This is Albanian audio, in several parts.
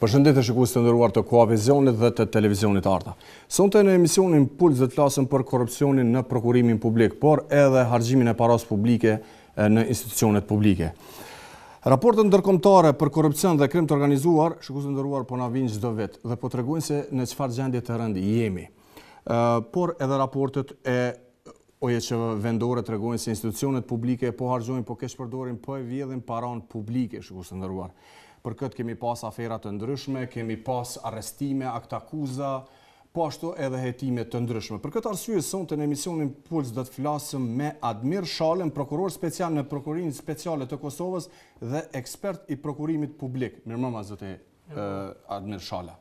Përshëndetje shikues të nderuar të Korrupsionit dhe të televizionit Arta. Sonte në emisionin Puls do të flasim për korrupsionin në Prokurimin Publik, por edhe harxhimin e paras publike në institucionet publike. Raportet ndërkombëtare për korrupsion dhe krim të organizuar, shikues të nderuar, po na vijnë çdo vit dhe po tregojnë se në çfarë gjendje të rëndi jemi. Por edhe raportet e që vendore tregojnë se institucionet publike po harxojnë, po keq përdorin, po e vjedhin paran publike, shikues të nderuar. Për këtë kemi pas afera të ndryshme, kemi pas arrestime, akt akuza, po ashtu edhe hetime të ndryshme. Për këtë arsye, sonte në emisionin Puls do të flasim me Admir Shalën, prokuror special në Prokurimin Speciale të Kosovës dhe ekspert i Prokurimit Publik. Mirëmbrëma zoti Admir Shala.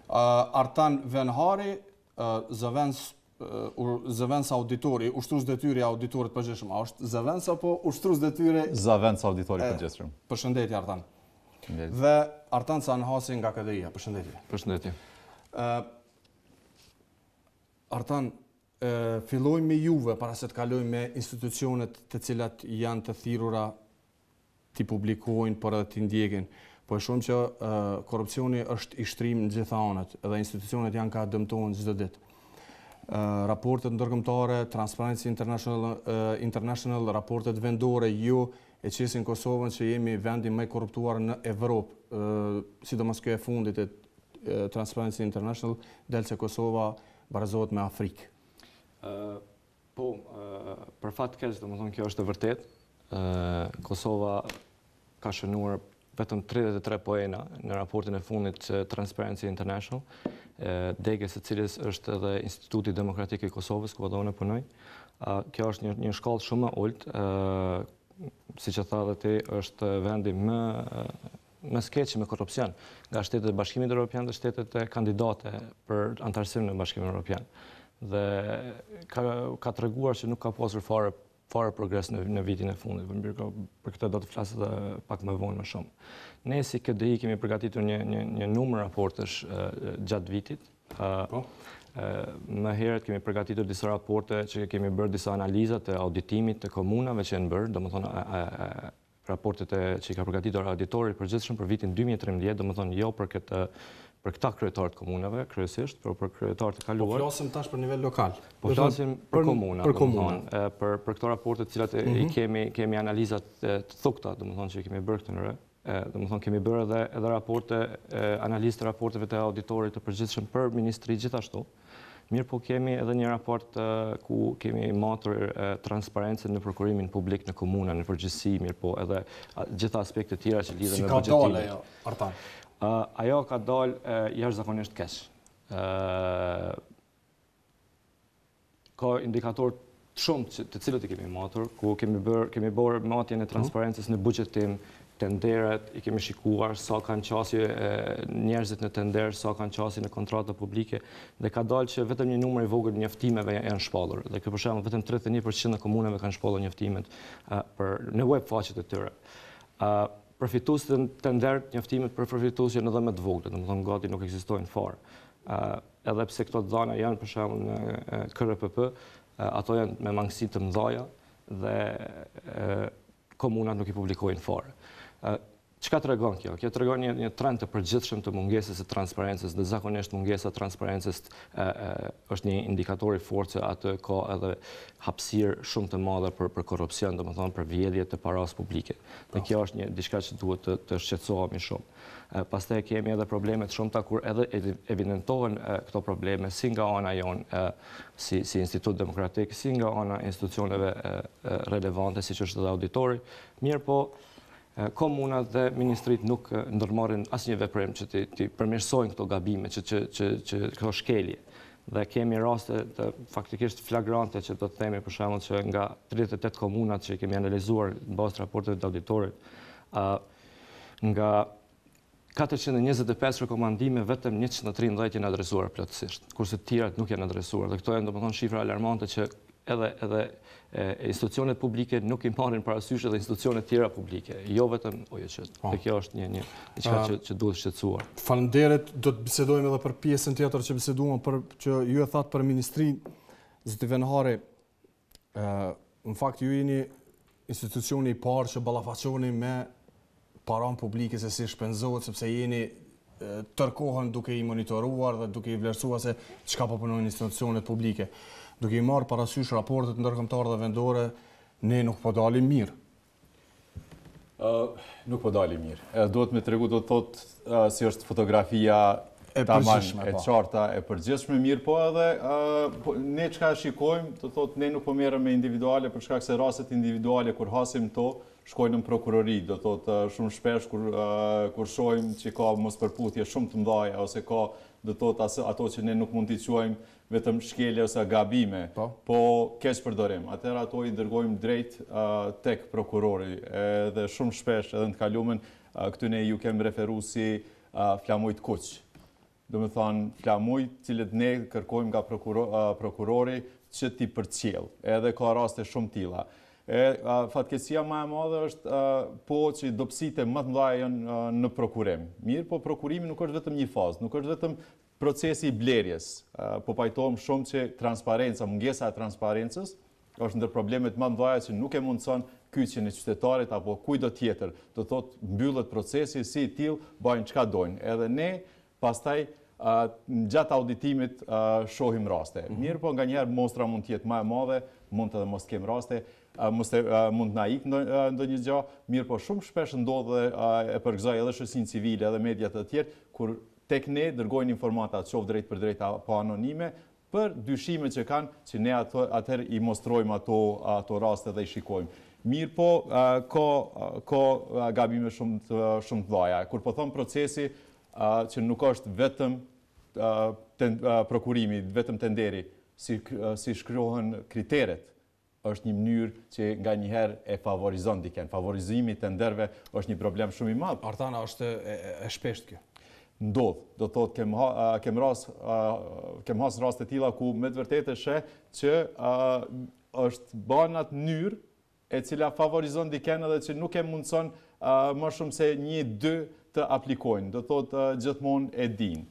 Artan Venhari, zëvendës auditori, ushtrues detyri auditorit përgjithshëm. A është zëvendës apo ushtrues detyri? Zëvendës auditori përgjithshëm. Përshëndetje Artan. Dhe Artan Sanhasi nga KDI-ja. Përshëndetje. Përshëndetje. Artan, fillojmë me juve para se të kalojmë me institucionet të cilat janë të thirrura t'i publikojnë por edhe t'i ndjekin. Po e shohim që korrupsioni është i shtrim në gjitha anët dhe institucionet janë ka dëmtohen çdo ditë. Raportet ndërkombëtare, Transparency International, raportet vendore, ju e qesin Kosovën që jemi vendi më i korruptuar në Evropë, sidomos kjo e fundit e Transparency International, del se Kosova barazohet me Afrikë. Për fat keq, domethënë kjo është e vërtetë. Kosova ka shënuar vetëm 33 poena në raportin e fundit të Transparency International, degës së cilës është edhe Instituti Demokratik i Kosovës, ku unë punoj. Kjo është një shkallë shumë e ulët, siç e tha dhe ti, është vendi më skeqi me korrupsion nga shtetet e Bashkimit Evropian dhe shtetet e kandidate për antarësim në Bashkimin Evropian. Dhe ka treguar që nuk ka pasur fare progres në vitin e fundit. Për këtë do të flas edhe pak më vonë më shumë. Ne si KDI kemi përgatitur një numër raportesh gjatë vitit. Më herët kemi përgatitur disa raporte që kemi bërë disa analizat të auditimit të komunave që janë bërë, domethënë raportet që i ka përgatitur auditori përgjithshëm për vitin 2013, domethënë jo për këta kryetarë të komunave kryesisht, por për kryetarë të kaluar. Po flasim tash për nivel lokal. Po flasim për komuna, për këto raporte të cilat i kemi analizat të thukta, domethënë që kemi bërë këtë në re. Domethënë kemi bërë edhe raporte, analizë të raporteve të auditorit të përgjithshëm për ministri gjithashtu. Mirë po kemi edhe një raport ku kemi matur transparencën në Prokurimin Publik në komuna, në përgjithësi, mirë po edhe gjitha aspekte tjera që lidhen me buxhetimin. Si ka dalë ajo, Artan? Ajo ka dalë jashtëzakonisht keq. Ka indikatorë shumë të cilët i kemi matur, ku kemi bërë matjen e transparencës në buxhetim, tenderet, i kemi shikuar sa kanë qasje njerëzit në tender, sa kanë qasje në kontrata publike, dhe ka dalë që vetëm një numër i vogël njoftimeve janë shpallur. Dhe për shembull vetëm 31% e komunave kanë shpallur njoftimet në web faqet e tyre. Përfituesit të tender, njoftimet për përfitues janë edhe më të vogla, domethënë gati nuk ekzistojnë fare. Edhe pse këto dhëna janë për shembull në KRPP, ato janë me mangësi të mëdha dhe komunat nuk i publikojnë fare. Çka tregon kjo? Kjo tregon një trend të përgjithshëm të mungesës së transparencës, dhe zakonisht mungesa e transparencës është një indikator i fortë se atë ka edhe hapësirë shumë të madhe për korrupsion, domethënë për vjedhje të paras publike. Dhe kjo është diçka që duhet të shqetësohemi shumë. Pastaj kemi edhe probleme të shumta kur edhe evidentohen këto probleme si nga ana jonë si Institut Demokratik, si nga ana institucioneve relevante siç është edhe auditori. Mirë po, komunat dhe ministrit nuk ndërmarrin asnjë veprim që të përmirësojnë këto gabime, që këto shkelje. Dhe kemi raste të faktikisht flagrante që do të themi për shembull që nga 38 komunat që kemi analizuar në bazë të raporteve të auditorit, nga 425 rekomandime vetëm 113 janë adresuar plotësisht, kurse të tjerat nuk janë adresuar. Dhe këto janë domethënë shifra alarmante që edhe institucionet publike nuk i marrin parasysh edhe institucionet tjera publike, jo vetëm OJC. Dhe kjo është një diçka që duhet shqetësuar. Faleminderit, do të bisedojmë edhe për pjesën tjetër që biseduam, që ju e thatë për ministrinë, zoti Venhari. Në fakt ju jeni institucioni i parë që ballafaqoni me paran publike se si shpenzohet, sepse jeni tërkohen duke i monitoruar dhe duke i vlerësuar se çka po punojnë institucionet publike. Duke i marrë parasysh raportet ndërkombëtare dhe vendore, ne nuk po dalim mirë. Nuk po dalim mirë. Duhet me tregu, do të thotë si është fotografia E përgjithshme, e qarta, e përgjithshme mirë, po edhe ne çka shikojmë, do të thotë ne nuk po merrem me individuale për shkak se rastet individuale kur hasim to shkojnë në prokurori, do të thotë shumë shpesh kur shohim që ka mospërputhje shumë të mëdha ose ka do të thotë ato që ne nuk mund t'i quajmë vetëm shkelje ose gabime, po keq përdorim. Atëherë ato i dërgojmë drejt tek prokurori, edhe shumë shpesh edhe në të kalumen këtu ne ju kemë referu si flamujt kuq. Do me thonë flamujt cilët ne kërkojmë nga prokurori që t'i përcjell, edhe ka raste shumë tilla. Fatkeqësia më e madhe është po që dobësitë më të mëdha janë në prokurim. Mirë, po prokurimi nuk është vetëm një fazë, nuk është vetëm procesi i blerjes. Po pajtohem shumë që transparenca, mungesa e transparencës është ndër problemet më të mëdha që nuk e mundson kyçjen e qytetarit apo kujdo tjetër. Do thotë mbyllet procesi si i tillë, bëjnë çka dojnë. Edhe ne pastaj gjatë auditimit shohim raste. Mirë, po nganjëherë mostra mund të jetë më e madhe, mund edhe mos të kem raste, mund na ik ndonjë gjë, mirë, po shumë shpesh ndodh e përgëzoj edhe shoqësinë civile edhe mediat e tjerë kur tek ne dërgojnë informata qoftë drejt për drejt apo anonime për dyshimet që kanë që ne atëherë i mostrojmë ato raste dhe i shikojmë. Mirë, po ka gabime shumë të mëdha. Kur po them procesi që nuk është vetëm prokurimi, vetëm tenderi, si shkruhen kriteret, është një mënyrë që nga njëherë e favorizon diken. Favorizimi i tenderve është një problem shumë i madh. Artana, është e shpesht kjo? Ndodh, do të thotë kem has raste tilla ku me të vërtetë sheh që është bën atë mënyrë e cila favorizon diken edhe që nuk e mundson më shumë se 1-2 të aplikojnë. Do thotë gjithmonë e dinë.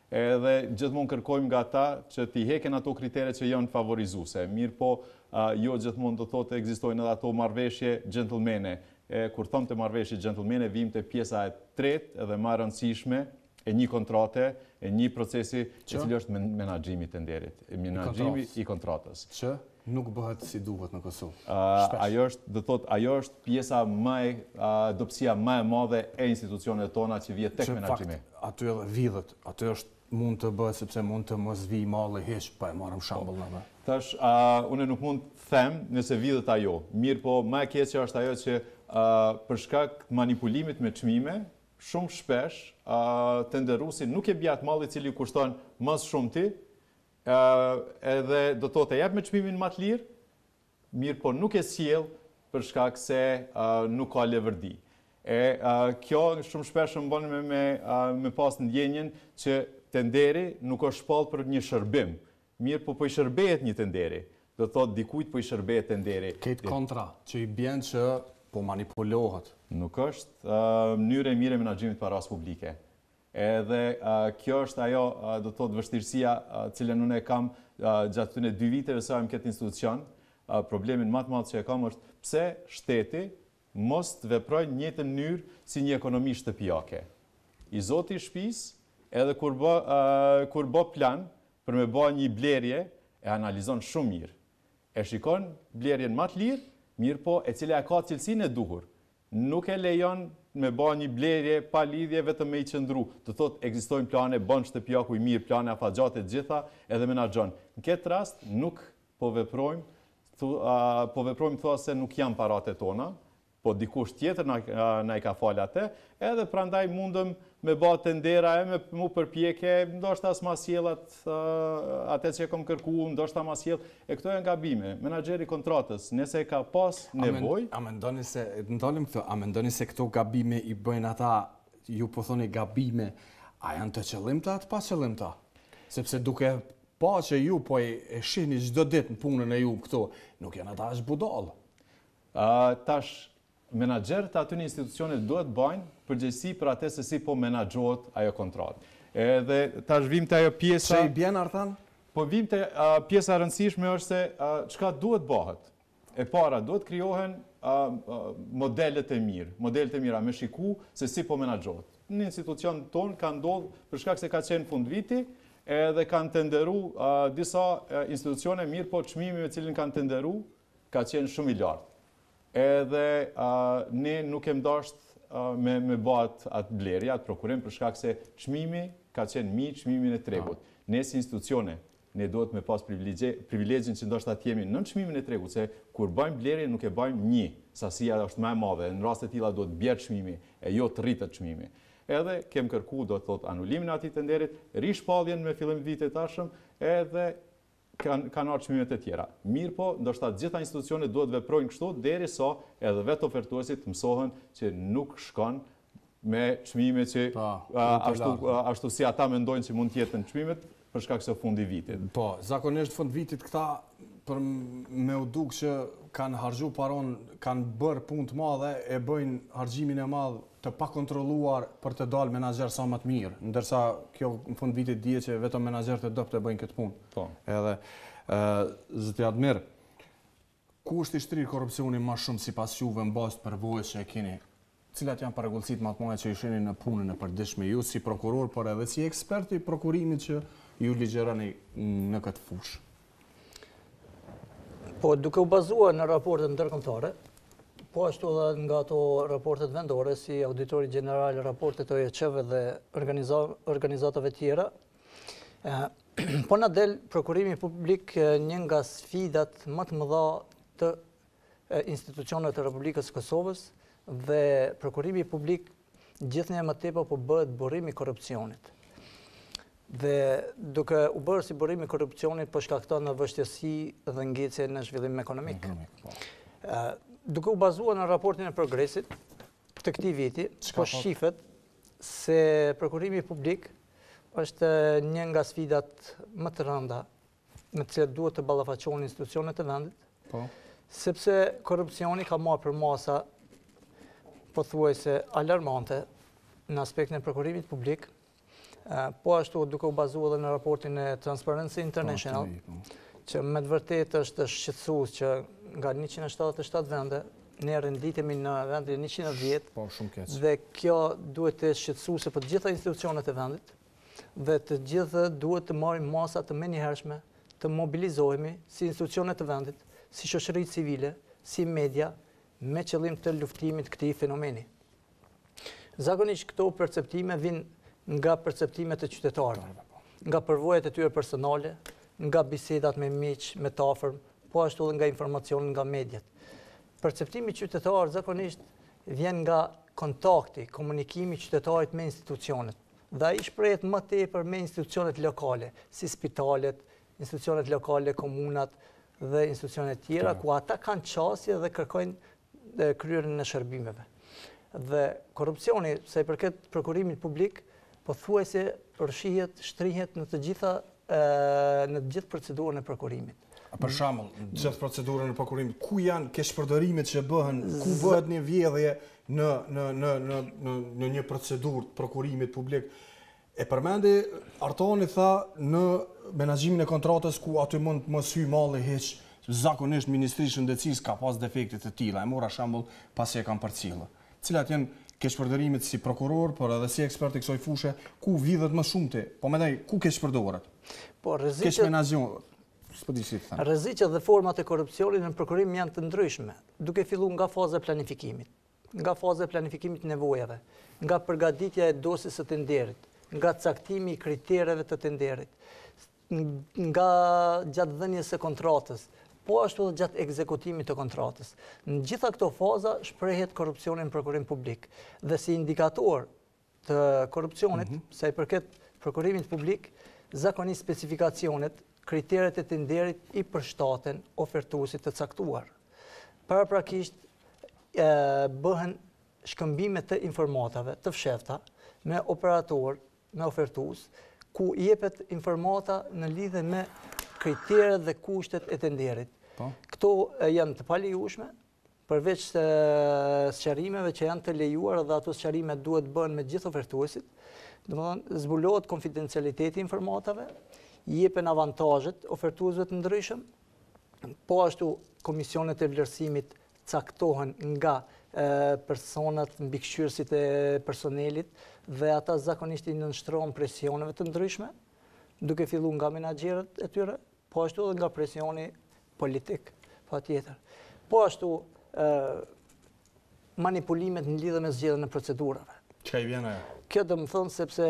Edhe gjithmonë kërkojmë nga ata që t'i heken ato kritere që janë favorizuese. Mirë, po jo gjithmonë do thotë ekzistojnë edhe ato marrëveshje gentlemane. Kur them të marrëveshje gentlemane, vim te pjesa e tretë edhe më e rëndësishme e një kontrate, e një procesi i cili është menaxhimi i tenderit, menaxhimi i kontratës. Që nuk bëhet si duhet në Kosovë. Ajo është pjesa dobësia më e madhe e institucioneve tona që vjen tek menaxhimi. Aty edhe vidhet, aty është mund të bëhet sepse mund të mos vi malli hiç, pa e marrëm shembull në. Tash unë nuk mund të them nëse vidhet ajo. Mirë, po më e keqja është ajo që për shkak të manipulimit me çmime, shumë shpesh tenderuesi nuk e bjat malli i cili kushton më shumë ti, edhe do të thotë jap me çmimin më të lirë, mirë, po nuk e sjell për shkak se nuk ka levërdi. Kjo shumë shpesh më bën me pas ndjenjen që tenderi nuk është shpall për një shërbim. Mirë, po i shërbehet një tenderi. Do të thotë dikujt po i shërbehet tenderi. Këtë kontra që i bjen që po manipulohet. Nuk është mënyrë e mirë e menaxhimit të parave publike. Edhe kjo është ajo, do të thotë vështirësia cilën unë e kam gjatë këtyre 2 viteve sa jam këtë institucion. Problemin më të madh që e kam është pse shteti mos të veprojë në njëjtën mënyrë si një ekonomi shtëpiake. I zoti i shtëpisë, edhe kur bë plan për me bë një blerje, e analizon shumë mirë. E shikon blerjen më të lirë, mirë, po e cila ka cilësinë e duhur. Nuk e lejon me bë një blerje pa lidhje vetëm me i qëndru. Do thotë ekzistojnë plane, bën shtëpiaku i mirë, plane afatgjate të gjitha, edhe menaxhon. Në këtë rast nuk po veprojmë thua se nuk janë paratë tona, po dikush tjetër na i ka falë atë, edhe prandaj mundëm me bë tendera e me mu përpjekje, ndoshta as ma sjellat atë që kam kërkuar, ndoshta ma sjell, e këto janë gabime. Menaxheri i kontratës, nëse ka pas nevojë, a mendoni se ndalim këto, a mendoni se këto gabime i bëjnë ata, ju po thoni gabime, a janë të qëllimta atë pa qëllimta? Sepse duke pa që ju po e shihni çdo ditë në punën e ju këto, nuk janë ata as budall. Tash menaxherët aty në institucionet duhet bëjnë përgjegjësi për atë se si po menaxhohet ajo kontratë. Edhe tash vim te ajo pjesa. Çe i bjen Artan? Po vim te pjesa e rëndësishme është se çka duhet bëhet. E para duhet krijohen modelet e mira me shiku se si po menaxhohet. në institucion tonë ka ndodhur për shkak se ka qenë fund viti, edhe kanë tenderu disa institucione, mirë po çmimi me cilin kanë tenderu ka qenë shumë i lartë. Edhe ne nuk kem dashur me bat atë blerje, atë prokurim, për shkak se çmimi ka qenë mi çmimin e tregut. Ne si institucione, ne duhet me pas privilegjin që ndoshta të jemi në çmimin e tregut, se kur bëjmë blerje nuk e bëjmë një, sasia është më e madhe, në raste të tilla duhet bjerë çmimi, e jo të rritet çmimi. Edhe kem kërku, do të thot, anulimin e atij tenderit, rishpalljen me fillim vitit tashëm, edhe kanë ardhur çmimet e tjera. Mirë po, ndoshta të gjitha institucionet duhet veprojnë kështu derisa edhe vetë ofertuesit mësohen që nuk shkon me çmime që ashtu si ata mendojnë që mund të jetë çmimet për shkak se fundi vitit. Po, zakonisht fund vitit këta për me u duk që kanë harxhu paron, kanë bërë punë të madhe, e bëjnë harxhimin e madh të pakontrolluar për të dalë menaxher sa më të mirë, ndërsa kjo në fund vitit dihet që vetëm menaxherët e dobët e bëjnë këtë punë. Po. Edhe zoti Admir, ku është i shtrirë korrupsioni më shumë sipas juve në bazë të përvojës që e keni? Cilat janë përgjegjësitë më të mëdha që i shihni në punën e përditshme ju si prokuror, por edhe si ekspert i prokurimit që ju ligjeroni në këtë fushë? Po, duke u bazuar në raportet ndërkombëtare, po ashtu edhe nga ato raportet vendore, si auditori general, raportet OEQ-ve dhe organizatave tjera, po na del prokurimi publik një nga sfidat më të mëdha të institucioneve të Republikës së Kosovës, dhe prokurimi publik gjithnjë më tepër po bëhet burrimi i korrupsionit. Dhe duke u bërë si burrimi i korrupsionit po shkakton në vështirësi dhe ngecje në zhvillim ekonomik. Duke u bazuar në raportin e progresit të këtij viti, po shifet se prokurimi publik është një nga sfidat më të rënda me të cilat duhet të ballafaqohen institucionet e vendit, sepse korrupsioni ka marrë për masa pothuajse alarmante në aspektin e prokurimit publik, po ashtu duke u bazuar edhe në raportin e Transparency International, që me të vërtetë është shqetësues që nga 177 vende, ne renditemi në vendin 110, dhe kjo duhet të shqetësuese për të gjitha institucionet e vendit, dhe të gjithë duhet të marrim masa të menjëhershme, të mobilizohemi si institucionet të vendit, si shoqëri civile, si media, me qëllim të luftimit këtij fenomeni. Zakonisht këto perceptime vijnë nga perceptimet e qytetarëve, nga përvojat e tyre personale, nga bisedat me miq, me të afërm, po ashtu edhe nga informacioni nga mediat. Perceptimi qytetar zakonisht vjen nga kontakti, komunikimi i qytetarit me institucionet. Dhe ai shprehet më tepër me institucionet lokale, si spitalet, institucionet lokale, komunat dhe institucionet tjera, ku ata kanë qasje dhe kërkojnë kryerjen e shërbimeve. Dhe korrupsioni, sa i përket prokurimit publik, pothuajse shtrihet në të gjithë procedurën e prokurimit. Për shembull, në gjithë procedurën e prokurimit, ku janë keqpërdorimet që bëhen, ku bëhet një vjedhje në një procedurë të prokurimit publik? E përmendi Artoni tha në menaxhimin e kontratës ku aty mund të mos hyj malli hiç. Zakonisht Ministri i Shëndetësisë ka pas defekte të tilla. E mora shembull pasi e kanë përcjellë. Cilat janë keqpërdorimet si prokuror, por edhe si ekspert i kësaj fushë, ku vidhet më shumëti, po mendoj ku keqpërdoret? Po rreziqet dhe format e korrupsionit në prokurim janë të ndryshme, duke filluar nga faza e planifikimit nevojave, nga përgatitja e dosjes së tenderit, nga caktimi i kritereve të tenderit, nga gjatë dhënies së kontratës, po ashtu edhe gjatë ekzekutimit të kontratës. Në gjitha këto faza shprehet korrupsioni në prokurim publik. Dhe si indikator të korrupsionit, sa i përket prokurimit publik, zakonisht specifikacionet, kriteret e tenderit i përshtaten ofertuesit të caktuar. Paraprakisht bëhen shkëmbime të informatave të fshehta me operator, me ofertues, ku jepet informata në lidhje me kriteret dhe kushtet e tenderit. Këto janë të palejueshme, përveç sqarimeve që janë të lejuar dhe ato sqarime duhet bëhen me gjithë ofertuesit. Domethënë zbulohet konfidencialiteti i informatave, jepen avantazhet ofertuesve të ndryshëm, po ashtu komisionet e vlerësimit caktohen nga personat mbikëqyrësit e personelit dhe ata zakonisht i nënshtrohen presioneve të ndryshme, duke filluar nga menaxherët e tyre, po ashtu edhe nga presioni politik, patjetër. Po ashtu manipulimet në lidhje me zgjedhjen e procedurave. Çka i vjen ajo? Kjo do të thonë sepse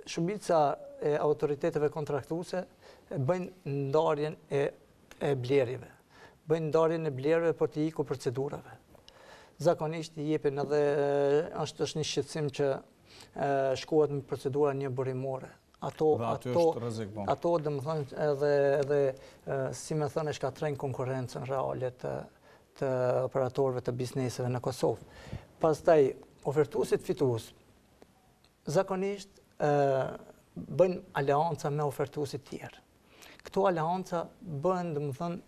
shumica e autoriteteve kontraktuese bëjnë ndarjen e blerjeve. Bëjnë ndarjen e blerjeve për të ikur procedurave. Zakonisht i jepen edhe është një shqetësim që shkohet në procedura një burimore. Ato dhe më thënë edhe si me thënë e shkatrejnë konkurencën reale të operatorëve të bizneseve në Kosovë. Pastaj, ofertuesit fitues zakonisht bëjnë aleanca me ofertuesit tjerë. Këto aleanca bëhen, dhe më thënë,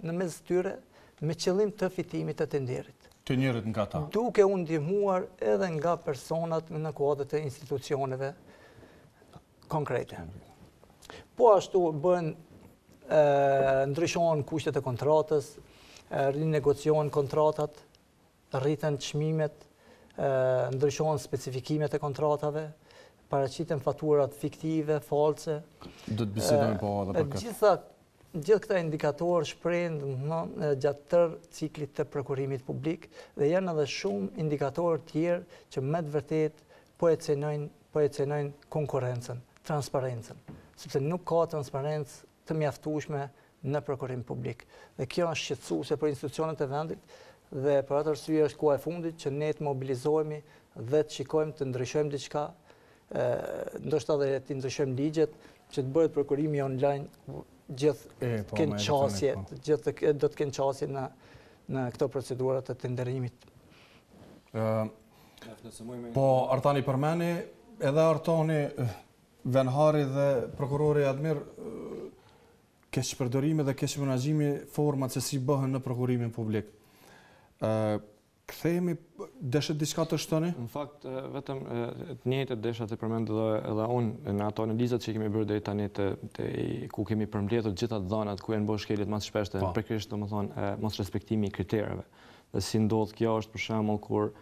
në mes tyre me qëllim të fitimit të tenderit. Të njërit nga ta. Duke u ndihmuar edhe nga personat në kuadër të institucioneve konkrete. Po ashtu bëhen ndryshohen kushtet e kontratës, rinegociohen kontratat, rriten çmimet, ndryshohen specifikimet e kontratave, paraqiten faturat fiktive, false. Do të bisedojmë po edhe për këtë. Gjithë këta indikatorë shprehen gjatë tërë ciklit të prokurimit publik dhe janë edhe shumë indikatorë tjerë që me të vërtet po e cenojnë konkurrencën, transparencën, sepse nuk ka transparencë të mjaftueshme në prokurim publik. Dhe kjo është shqetësuese për institucionet e vendit dhe për atë arsye është koha e fundit që ne të mobilizohemi dhe të shikojmë të ndryshojmë diçka, ndoshta edhe të ndryshojmë ligjet që të bëhet prokurimi online gjithë kënë qasje, do të kenë qasje në këto procedurat të tenderimit. Po, Artani përmeni, edhe Artani, Venhari dhe prokurori Admir, kesh përdorime dhe kesh menaxhimi format se si bëhen në prokurimin publik. Kthehemi, deshet diçka të shtoni? Në fakt, vetëm të njëjtët desha të përmend edhe unë në ato analizat që kemi bërë deri tani ku kemi përmbledhur gjitha dhënat ku janë bërë shkeljet më të shpeshta, përkrisht domethënë mos respektimi i kritereve. Dhe si ndodh kjo është për shembull kur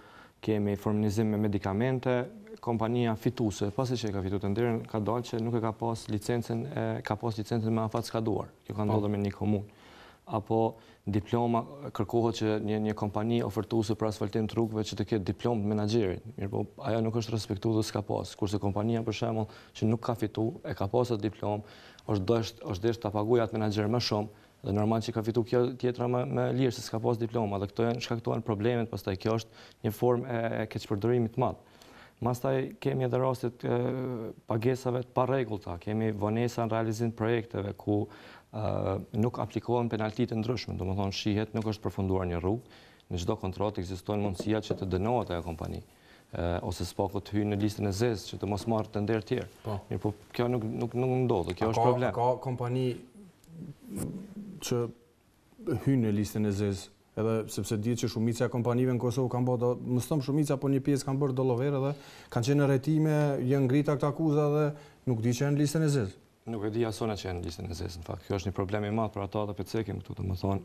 kemi formunizim me medikamente, kompania fituese, pasi që e ka fituar tenderin, ka dalë që nuk e ka pas licencën me afat skaduar. Kjo ka ndodhur me një komunë. Apo diploma, kërkohet që një kompani ofertuese për asfaltim të rrugëve që të ketë diplomë të menaxherit. Mirpo ajo nuk është respektuar dhe s'ka pas. Kurse kompania për shembull që nuk ka fituar, e ka pasur diplomë, është desh ta paguajë atë menaxher më shumë dhe normal që ka fituar kjo tjetra më lirë se s'ka pas diploma dhe këto janë shkaktuar problemet, pastaj kjo është një formë e keqpërdorimit të madh. Pastaj kemi edhe rastet pagesave të parregullta, kemi vonesa në realizim të projekteve ku nuk aplikohen penaltitë të ndryshme, domethënë shihet nuk është përfunduar një rrugë, në çdo kontratë ekzistojnë mundësia që të dënohet ajo kompani, ose s'paku të hyjë në listën e zezë që të mos marrë tender të tjerë. Mirpo kjo nuk ndodh, kjo është problem. Ka kompani që hyjnë në listën e zezë, edhe sepse dihet që shumica e kompanive në Kosovë kanë bërë, mos them shumica, por një pjesë kanë bërë dolloverë dhe kanë qenë rretime, janë ngrita këta akuza dhe nuk di që janë në listën e zezë. Nuk e di asona që janë në listën e zezë, në fakt. Kjo është një problem i madh për ata të pecekim këtu, domethënë,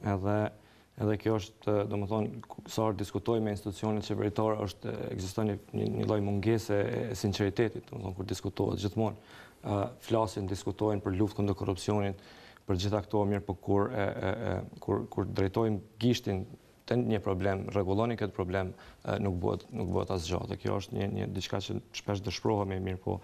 edhe kjo është, domethënë, sa herë diskutoj me institucionet qeveritare, ekziston një lloj mungese e sinqeritetit, domethënë kur diskutohet gjithmonë, flasin, diskutojnë për luftë kundër korrupsionit, për gjitha këto mirë, por kur drejtojmë gishtin te një problem, rregulloni këtë problem, nuk bëhet asgjë. Dhe kjo është një diçka që shpesh dëshpërohemi, mirë, po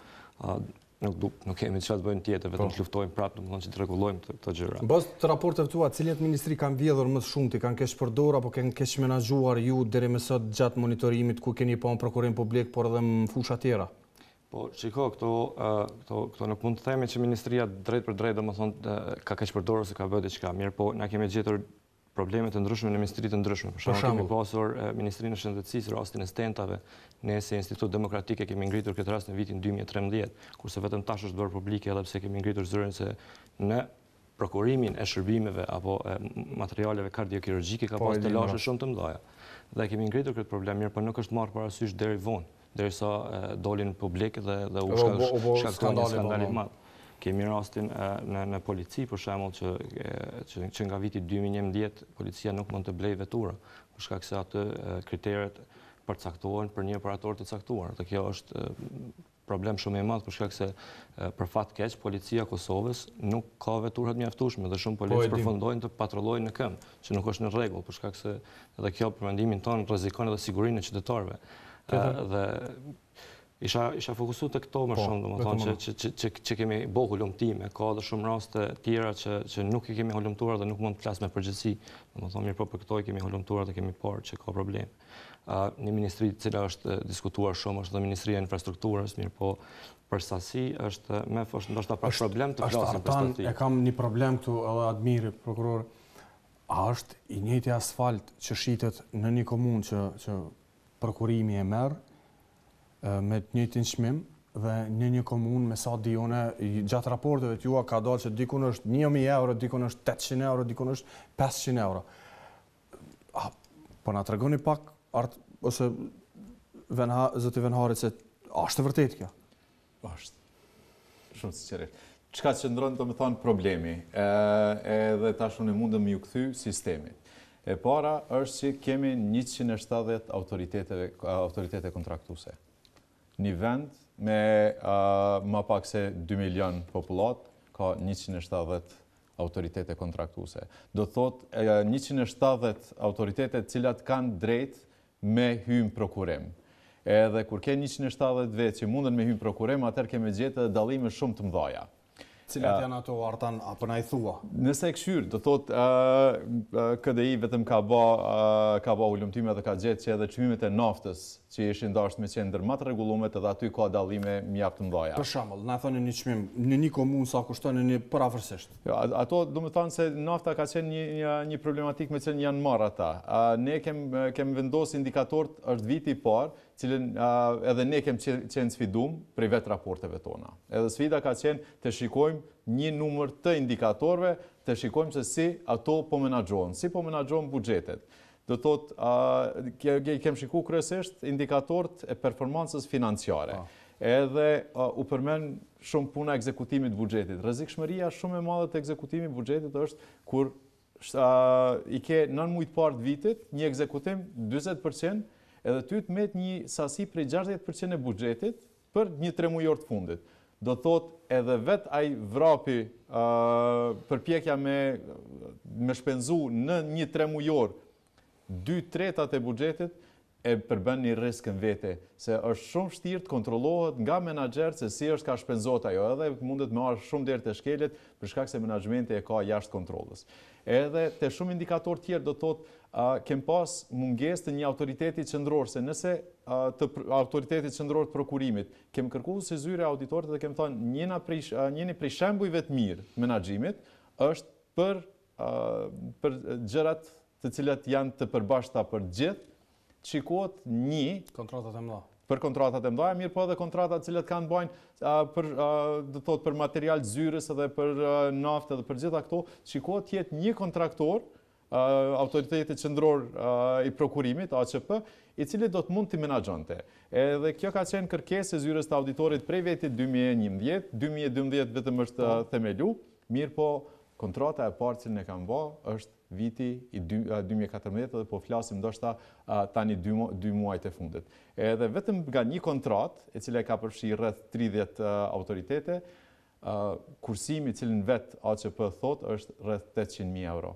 nuk kemi çfarë të bëjmë tjetër, vetëm të luftojmë prapë, domethënë që të rregullojmë këto gjëra. Mbas të raporteve tua, cilat ministri kanë vjedhur më shumë, kanë keq përdorur apo kanë keq menaxhuar ju deri më sot gjatë monitorimit ku keni pa prokurim publik, por edhe në fusha tjera? Po, shiko, këto nuk mund të themi që ministria drejt për drejt domethënë ka keq përdorur ose ka bërë diçka, mirë, po na kemi gjetur probleme të ndryshme në ministri të ndryshme. Për shembull, kemi pasur Ministrinë e Shëndetësisë, rastin e stentave, ne si Institut Demokratik kemi ngritur këtë rast në vitin 2013, kurse vetëm tash është bërë publike edhe pse kemi ngritur zërin se në prokurimin e shërbimeve apo materialeve kardiokirurgjike ka pasur telashe shumë të mëdha. Dhe kemi ngritur këtë problem, mirë, por nuk është marrë parasysh deri vonë, derisa dolin publik dhe u shkaktuan një skandal i madh. Kemi rastin në polici, për shembull, që nga viti 2011 policia nuk mund të blejë vetura, për shkak se atë kriteret përcaktohen për një operator të caktuar. Dhe kjo është problem shumë i madh për shkak se për fat keq policia e Kosovës nuk ka vetura të mjaftueshme dhe shumë policë përfundojnë të patrollojnë në këmbë, që nuk është në rregull për shkak se edhe kjo për mendimin tonë rrezikon edhe sigurinë e qytetarëve. Dhe isha fokusuar te këto më shumë, domethënë që kemi bëu hulumtime, ka edhe shumë raste tjera që nuk i kemi hulumtuar dhe nuk mund të flas me përgjegjësi. Domethënë mirë po për këto i kemi hulumtuar dhe kemi parë që ka probleme. Një ministri e cila është diskutuar shumë është dhe Ministria e Infrastrukturës, mirë po për sasi është ndoshta pra problem të flasim për stati. E kam një problem këtu edhe admiri prokuror. A është i njëjti asfalt që shitet në një komunë që prokurimi e merr me të njëjtin çmim dhe në një komunë me sa di unë gjatë raporteve të jua ka dalë që dikun është 1000 euro, dikun është 800 euro, dikun është 500 euro. Po na tregoni pak ose zoti Venharit se është vërtet kjo? Është. Shumë sinqerisht. Çka qëndron domethënë problemi, edhe tash unë mundem ju kthy sistemit. E para është që kemi 170 autoritete kontraktuese. Një vend me më pak se 2 milion popullat ka 170 autoritete kontraktuese. Do thot 170 autoritete të cilat kanë drejt me hym prokurim. Edhe kur ke 170 vetë që munden me hym prokurim, atëherë kemi gjetë edhe dallime shumë të mëdha. Cilat janë ato Artan apo na i thua? Nëse e këshyr, do thot KDI vetëm ka bë ulëmtime dhe ka gjetë që edhe çmimet e naftës që ishin dashur me qenë ndër më të rregulluara edhe aty ka dallime mjaft të mëdha. Për shembull, na thonë një çmim në një komunë sa kushton në parafërsisht. Jo, ato do të thonë se nafta ka qenë një problematikë me cilën janë marrë ata. Ne kem vendosur indikatorët, është viti i parë, cilën edhe ne kem qenë sfidum për vetë raporteve tona. Edhe sfida ka qenë të shikojmë një numër të indikatorëve, të shikojmë se si ato po menaxhohen, si po menaxhohen buxhetet. Do thot, kem shikuar kryesisht indikatorët e performancës financiare. Edhe u përmend shumë puna e ekzekutimit të buxhetit. Rrezikshmëria shumë e madhe të ekzekutimit të buxhetit është kur i ke 9 muaj të parë të vitit, një ekzekutim 40%, edhe ty të met një sasi prej 60% e buxhetit për një 3 mujor të fundit. Do thot edhe vet ai vrapi përpjekja me shpenzu në një 3 mujor 2/3 e buxhetit e përbën një risk në vete, se është shumë vështirë të kontrollohet nga menaxherët se si është ka shpenzuar ajo, edhe mundet me marrë shumë deri te shkelet për shkak se menaxhmenti e ka jashtë kontrollës. Edhe te shumë indikatorë tjerë do thotë kem pas mungesë të një autoriteti qendror, se nëse të autoritetit qendror të prokurimit kem kërkuar si zyre auditorët dhe kem thënë njëri prej shembujve të mirë të menaxhimit është për gjërat të cilat janë të përbashkëta për gjithë, shikohet një kontratat e mëdha. Për kontratat e mëdha, mirë po edhe kontratat të cilat kanë bajnë do thot për material zyrës edhe për naftë edhe për gjitha këto, shikohet të jetë një kontraktor, autoriteti qendror i prokurimit, AQP, i cili do të mund të menaxhonte. Edhe kjo ka qenë kërkesë e zyrës të auditorit prej vitit 2011, 2012 vetëm është themelu, mirë po kontrata e parë që ne kanë bë është viti i 2014 dhe po flasim ndoshta tani 2 muajt e fundit. Edhe vetëm nga një kontratë, e cila ka përfshirë rreth 30 autoritete, kursimi i cilin vet AQP thot është rreth 800.000 euro.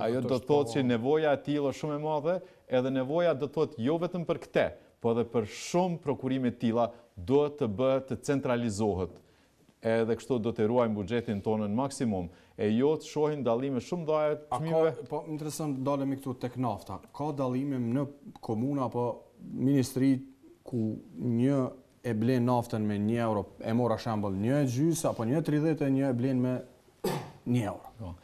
Ajo do të thotë që nevoja e tillë është shumë e madhe, edhe nevoja do të thotë jo vetëm për këtë, po edhe për shumë prokurime të tilla do të bëhet të centralizohet. Edhe kështu do të ruajmë buxhetin tonë në maksimum, e jo të shohin dallime shumë dhaja të çmimeve. Po interesant dalemi këtu tek nafta. Ka dallime në komuna apo ministri ku një e blen naftën me 1 euro, e mora shembull 1,5 apo 1,30 e një e blen me 1 euro.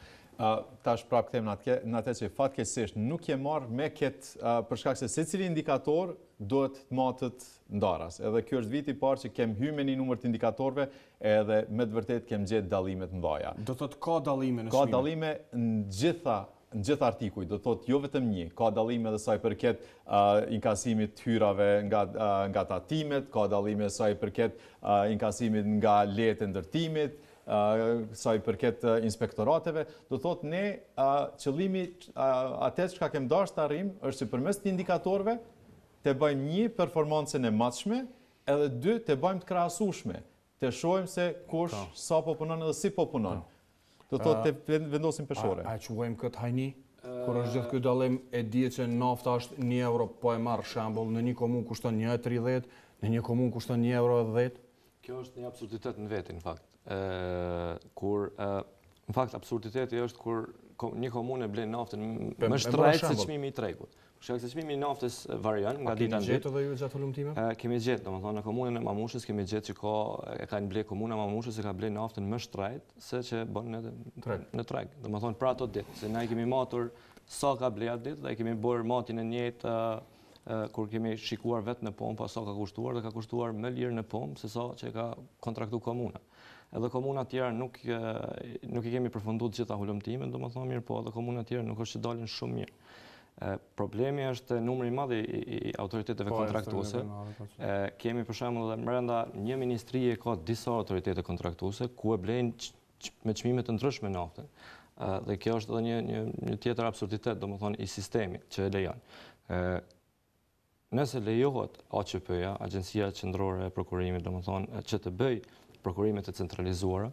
Tash prap kthem në atë që fatkeqësisht nuk je marrë me këtë për shkak se secili indikator duhet të matët ndaras. Edhe ky është viti i parë që kem hyrë me një numër të indikatorëve edhe me të vërtetë kem gjetë dallime të mëdha. Do thotë ka dallime në Ka dallime në gjitha në gjithë artikuj, do thotë jo vetëm një, ka dallime edhe sa i përket inkasimit hyrave nga tatimet, ka dallime sa i përket inkasimit nga letë ndërtimit, sa i përket inspektorateve, do thotë ne qëllimi atë çka kem dashur të arrijmë është që përmes të indikatorëve të bëjmë një performancën e matshme, edhe dy të bëjmë të krahasueshme, të shohim se kush sa po punon edhe si po punon. Do thotë të vendosim peshore. A quajmë këtë hajni? Kur është gjithë këtë dallim e dihet që nafta është 1 euro, po e marr shembull, në një komunë kushton 1,30, në një komunë kushton 1,10 euro. Kjo është një absurditet në vetin, në fakt. Në fakt, absurditeti është kur një komunë e blen naftën më shtrejt se çmimi i tregut. Për shkak se çmimi i naftës varion nga dita në ditë. Kemi gjetë edhe ju gjatë hulumtimeve? Kemi gjetë, domethënë në komunën e Mamushës kemi gjetë që kanë ble komuna Mamushës e ka ble naftën më shtrejt se që bën në treg. Domethënë për ato ditë, se ne kemi matur sa ka ble atë ditë dhe kemi bërë matin e njëjtë kur kemi shikuar vetë në pompë sa ka kushtuar dhe ka kushtuar më lirë në pompë se sa që ka kontraktuar komuna. Edhe komuna tjera nuk i kemi përfunduar të gjitha hulumtimet, domethënë mirë, po edhe komuna tjera nuk është që dalin shumë mirë. Problemi është numri i madh i autoriteteve kontraktuese. Kemi për shembull edhe brenda një ministrie ka disa autoritete kontraktuese ku e blejnë me çmime të ndryshme naftën. Dhe kjo është edhe një tjetër absurditet, domethënë i sistemit që e lejon. Nëse lejohet AQP-ja, Agjencia Qendrore e Prokurimit, domethënë që të bëj prokurimet e centralizuara,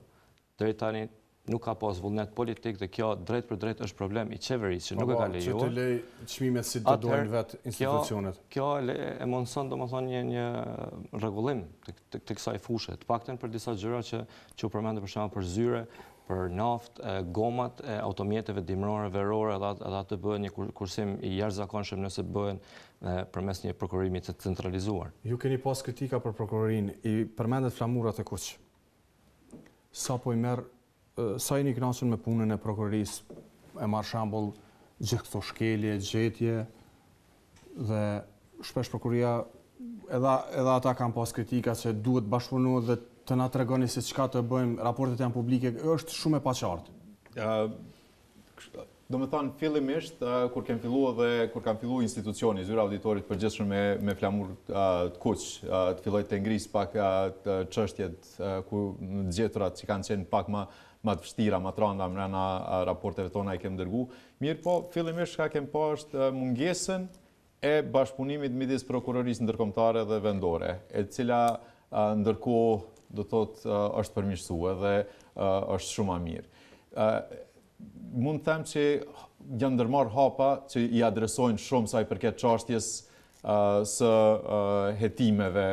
deri tani nuk ka pas vullnet politik dhe kjo drejt për drejt është problem i qeverisë që nuk e ka lejuar. Që të lej çmimet si të dojnë vetë institucionet. Kjo e mundson domethënë një rregullim të kësaj fushe, të paktën për disa gjëra që u përmendën për shembull për zyre, për naftë, gomat e automjeteve dimrore, verore, edhe atë bëhen një kursim i jashtëzakonshëm nëse bëhen përmes një prokurimi të centralizuar. Ju keni pas kritika për prokurorin, i përmendet flamurat e kuq. Sa po i merr sa jeni kënaqur me punën e prokurorisë, e marr shembull gjithë këto shkelje, gjetje dhe shpesh prokuria edhe ata kanë pas kritika se duhet bashkëpunohet dhe të na tregoni se çka të bëjmë, raportet janë publike, është shumë e paqartë. Domethënë fillimisht kur kanë filluar institucioni zyra auditorit përgjithshëm me flamur të kuq, të filloi të ngrisë pak çështjet ku gjeturat që kanë qenë pak më të vështira, më të rënda brenda raporteve tona i kemë dërgu. Mirë po, fillimisht çka kemë pa është mungesën e bashkëpunimit midis prokurorisë ndërkombëtare dhe vendore, e cila ndërkohë do thotë është përmirësuar dhe është shumë më mirë. Mund të them që janë ndërmarrë hapa që i adresojnë shumë sa i përket çështjes së hetimeve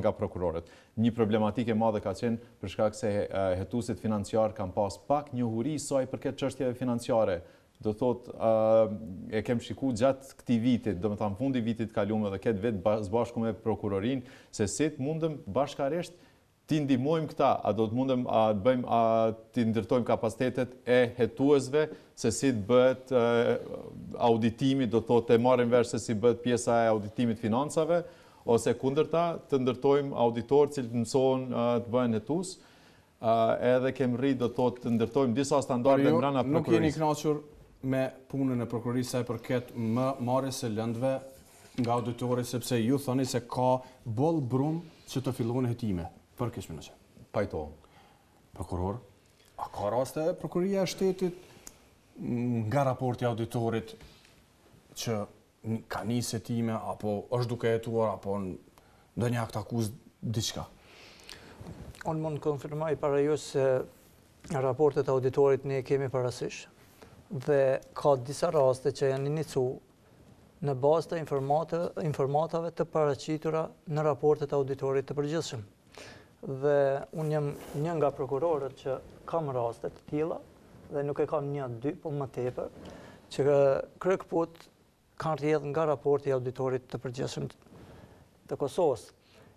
nga prokurorët. Një problematikë e madhe ka qenë për shkak se hetuesit financiar kanë pas pak njohuri sa i përket çështjeve financiare. Do thotë e kem shikuar gjatë këtij vitit, domethënë fundi vitit kaluar dhe këtë vit së bashku me prokurorin, se si të mundëm bashkarisht t'i ndihmojmë këta, a do të mundem t'i ndërtojmë kapacitetet e hetuesve, se si të bëhet auditimi, do thotë e marrim vesh se si bëhet pjesa e auditimit financave, ose kundërta të ndërtojmë auditorë që të mësohen të bëhen hetues, edhe kemi rritë do thotë të ndërtojmë disa standarde brenda prokurorisë. Nuk jeni kënaqur me punën e prokurorisë sa i përket marrjes së lëndëve nga auditorit, sepse ju thoni se ka boll brum që të fillojnë hetime. Për kishme në që? Pajto. Prokuror, a ka raste prokuria e shtetit nga raporti auditorit që ka nisë hetime, apo është duke hetuar, apo ndonjë akt akuz diçka? Unë mund konfirmoj para ju se raportet auditorit ne kemi parasysh dhe ka disa raste që janë inicu në bazë të informatave të paraqitura në raportet auditorit të përgjithshëm. Dhe unë jam një nga prokurorët që kam rastet të tilla dhe nuk e kam 1-2, po më tepër, që kryekput kanë rrjedhë nga raporti auditorit të përgjithshëm të Kosovës.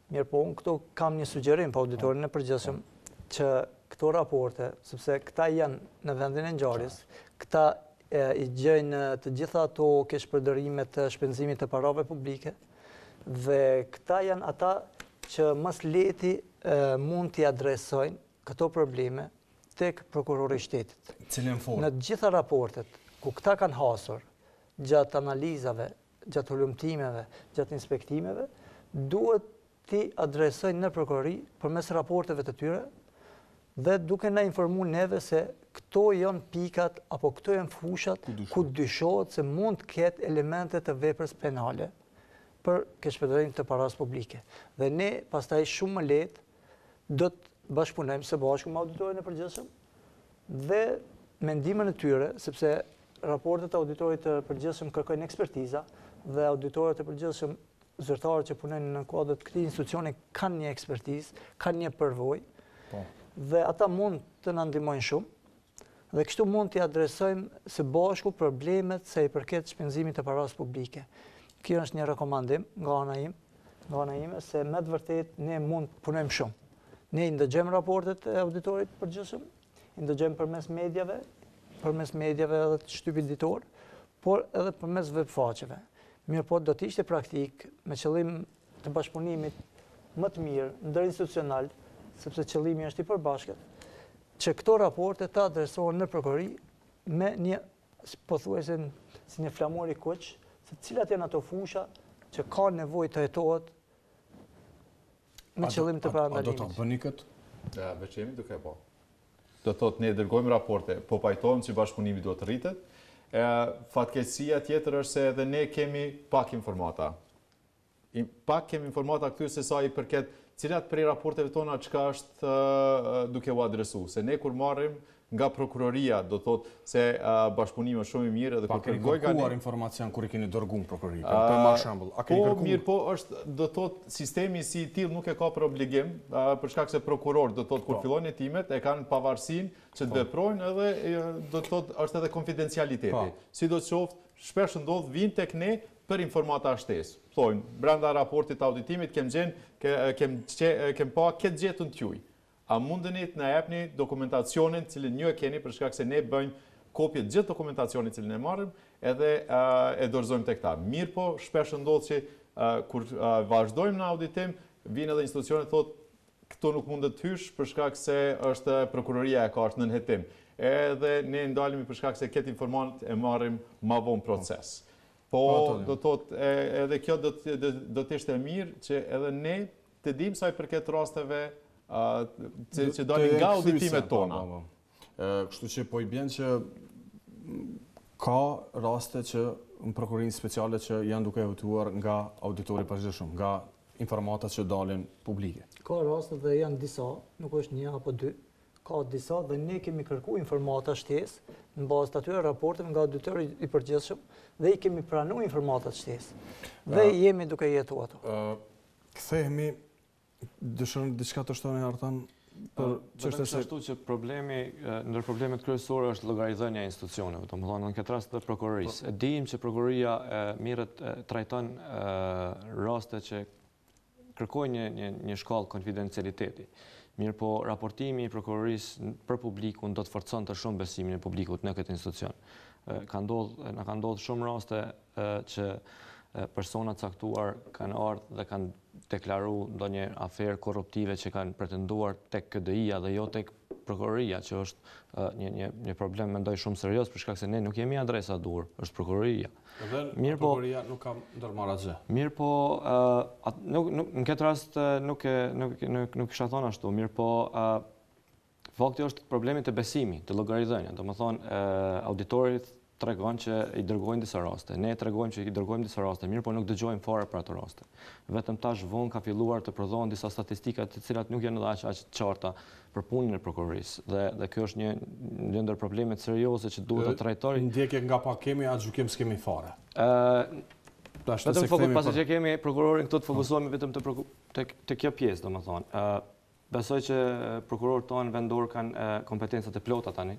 Mirë po, unë këtu kam një sugjerim për auditorin e përgjithshëm që këto raporte, sepse këta janë në vendin e ngjarjes, këta i gjejnë të gjitha ato keshpërdërime të shpenzimit të parave publike dhe këta janë ata që mas leti mund t'i adresojnë këto probleme tek prokurori i shtetit. Cilën formë? Në gjitha raportet ku këta kanë hasur gjatë analizave, gjatë hulumtimeve, gjatë inspektimeve, duhet ti adresojnë në prokurori përmes raporteve të tyre dhe duke na informu neve se këto janë pikat apo këto janë fushat ku dyshohet se mund të ketë elemente të veprës penale për keqpërdorim të paras publike. Dhe ne pastaj shumë më lehtë do të bashkëpunojmë së bashku me auditorin e përgjithshëm dhe mendimin e tyre, sepse raportet e auditorit të përgjithshëm kërkojnë ekspertiza dhe auditorët e përgjithshëm zyrtarët që punojnë në kuadër të këtij institucioni kanë një ekspertizë, kanë një përvojë dhe ata mund të na ndihmojnë shumë dhe kështu mund t'i adresojmë së bashku problemet se i përket shpenzimit të paras publike. Kjo është një rekomandim nga ana ime se me të vërtetë ne mund të punojmë shumë. Ne i ndëgjojmë raportet e auditorit përgjithshëm, i ndëgjojmë përmes mediave edhe të shtypit ditor, por edhe përmes web faqeve. Mirë po do të ishte praktik me qëllim të bashkëpunimit më të mirë ndërinstitucional, sepse qëllimi është i përbashkët, që këto raporte të adresohen në prokurori me një pothuajse si një flamur i kuq, se cilat janë ato fusha që ka nevojë të hetohet me qëllim të parandalimit. A do të bëni këtë? Ja, veç jemi duke po. Do të thotë ne dërgojmë raporte, po pajtohem që bashkëpunimi do të rritet. Fatkeqësia tjetër është se edhe ne kemi pak informata. Pak kemi informata këtyre se sa i përket cilat prej raporteve tona çka është duke u adresu. Se ne kur marrim nga prokuroria, do thotë se bashkëpunimi është shumë i mirë edhe kur kërkoj kërkuar informacion kur i keni dërguar prokuroria. Për shembull, a keni kërkuar? Po, mirë, po është, do thotë sistemi si i tillë nuk e ka për obligim, për shkak se prokuror, do thotë kur fillojnë hetimet e kanë pavarësinë që të veprojnë edhe do thotë është edhe konfidencialiteti. Sidoqoftë, shpesh ndodh vinë tek ne për informata shtesë. Thonë, brenda raportit të auditimit kem pa këtë gjetën t'juj. A mundeni të na jepni dokumentacionin cilin ju e keni për shkak se ne bëjmë kopje gjithë dokumentacionit cilin e marrim edhe e dorëzojmë tek ta. Mirë po, shpesh ndodh që kur vazhdojmë në auditim, vinë edhe institucionet thotë këto nuk mundet të hysh për shkak se është prokuroria e ka është nën hetim. Edhe ne ndalemi për shkak se këtë informant e marrim ma vonë proces. Po, do thotë, edhe kjo do të ishte mirë që edhe ne të dimë sa i përket rasteve që dalin nga auditimet tona. Kështu që po i bjen që ka raste që në prokurorinë speciale që janë duke hetuar nga auditori përgjithshëm, nga informatat që dalin publike. Ka raste dhe janë disa, nuk është një apo dy, ka disa dhe ne kemi kërku informata shtesë në bazë të atyre raporteve nga auditori i përgjithshëm dhe i kemi pranuar informatat shtesë dhe jemi duke jetuar ato. Kthehemi dëshon diçka të shtoni Artan për çështën se ashtu që problemi ndër problemet kryesore është llogaridhënia e institucioneve, domethënë në këtë rast të prokurorisë. E dim që prokuroria trajton raste që kërkojnë një shkallë konfidencialiteti. Mirë po, raportimi i prokurorisë për publikun do të forconte shumë besimin e publikut në këtë institucion. Na ka ndodhur shumë raste që persona caktuar kanë ardhur dhe kanë deklaruar ndonjë aferë korruptive që kanë pretenduar tek KDI-ja dhe jo tek prokuroria, që është një problem mendoj shumë serioz për shkak se ne nuk jemi adresa dur, është prokuroria. Dhe prokuroria nuk ka ndërmarrë asgjë. Mirë po, në këtë rast nuk kisha thonë ashtu, mirë po fakti është problemi të besimit, të llogaridhënies. Domethënë auditorit tregon që i dërgojnë disa raste. Ne tregojmë që i dërgojmë disa raste, mirë po nuk dëgjojmë fare për ato raste. Vetëm tash vonë ka filluar të prodhohen disa statistika të cilat nuk janë edhe aq të qarta për punën e prokurorisë. Dhe kjo është një ndër problemet serioze që duhet të trajtojë. Ndjekje nga pa kemi, atë gjykim s'kemi fare. Vetëm pasi që kemi prokurorin këtu të fokusohemi vetëm te kjo pjesë, domethënë. Besoj që prokurorët tonë vendor kanë kompetencat e plota tani.